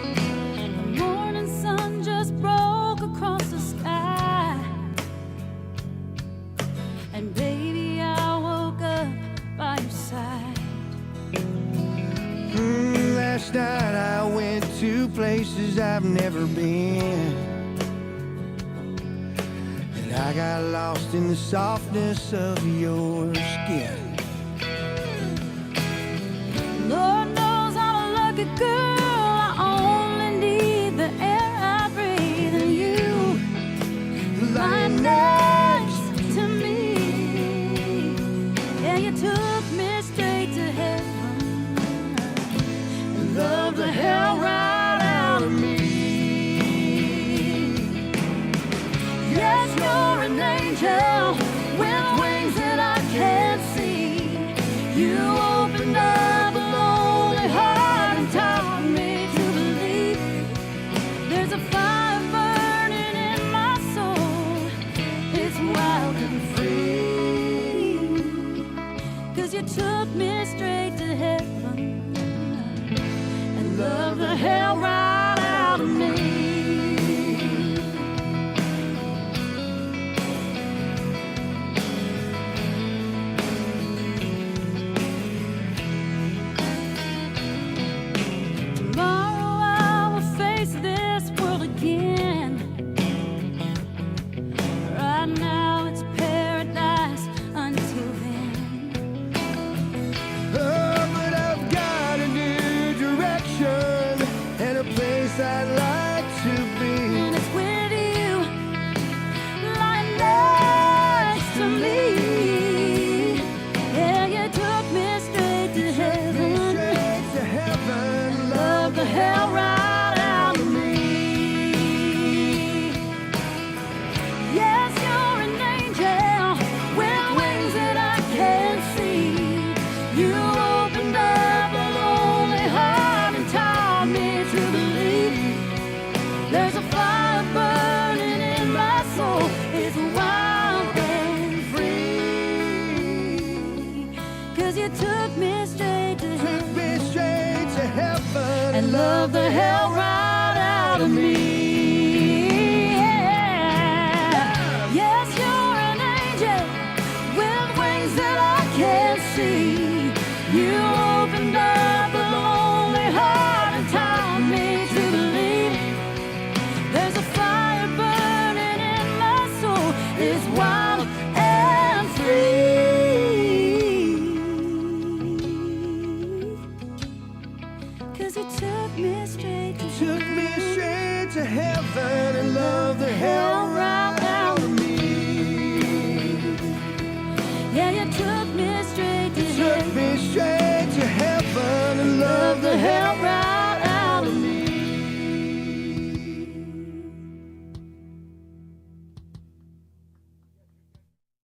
The morning sun just broke across the sky, and baby, I woke up by your side. Last night I went to places I've never been, and I got lost in the softness of your skin. Lord knows I'm a lucky girl. I only need the air I breathe, and you lying next to me. Yeah, you took me straight to heaven and loved the hell right out of me. Yes, you're an angel with wings that I can't see. You opened up a lonely heart and taught me to believe there's a fire burning in my soul. It's wild and free. 'Cause you took me straight to heaven and loved the hell right out of me. Tomorrow I will face this world again. Right now it's paradise until then. Oh, but I've got a new direction and a place I'd like to be. And it's with you lying next to me. Yeah, you took me straight to heaven. Straight to heaven, Love the hell right out of me. Yes, you're an angel with wings that I can't see. You opened up a lonely heart and taught me to believe there's a fire burning in my soul. It's wild and free. 'Cause you took me straight to heaven be straight to heaven. and love the hell right out of me. Yeah. Yes, you're an angel with wings that I can't see. You opened up a lonely heart and taught me to believe there's a fire burning in my soul. It's wild and free. 'Cause you took me straight to Took me straight to heaven and love the hell right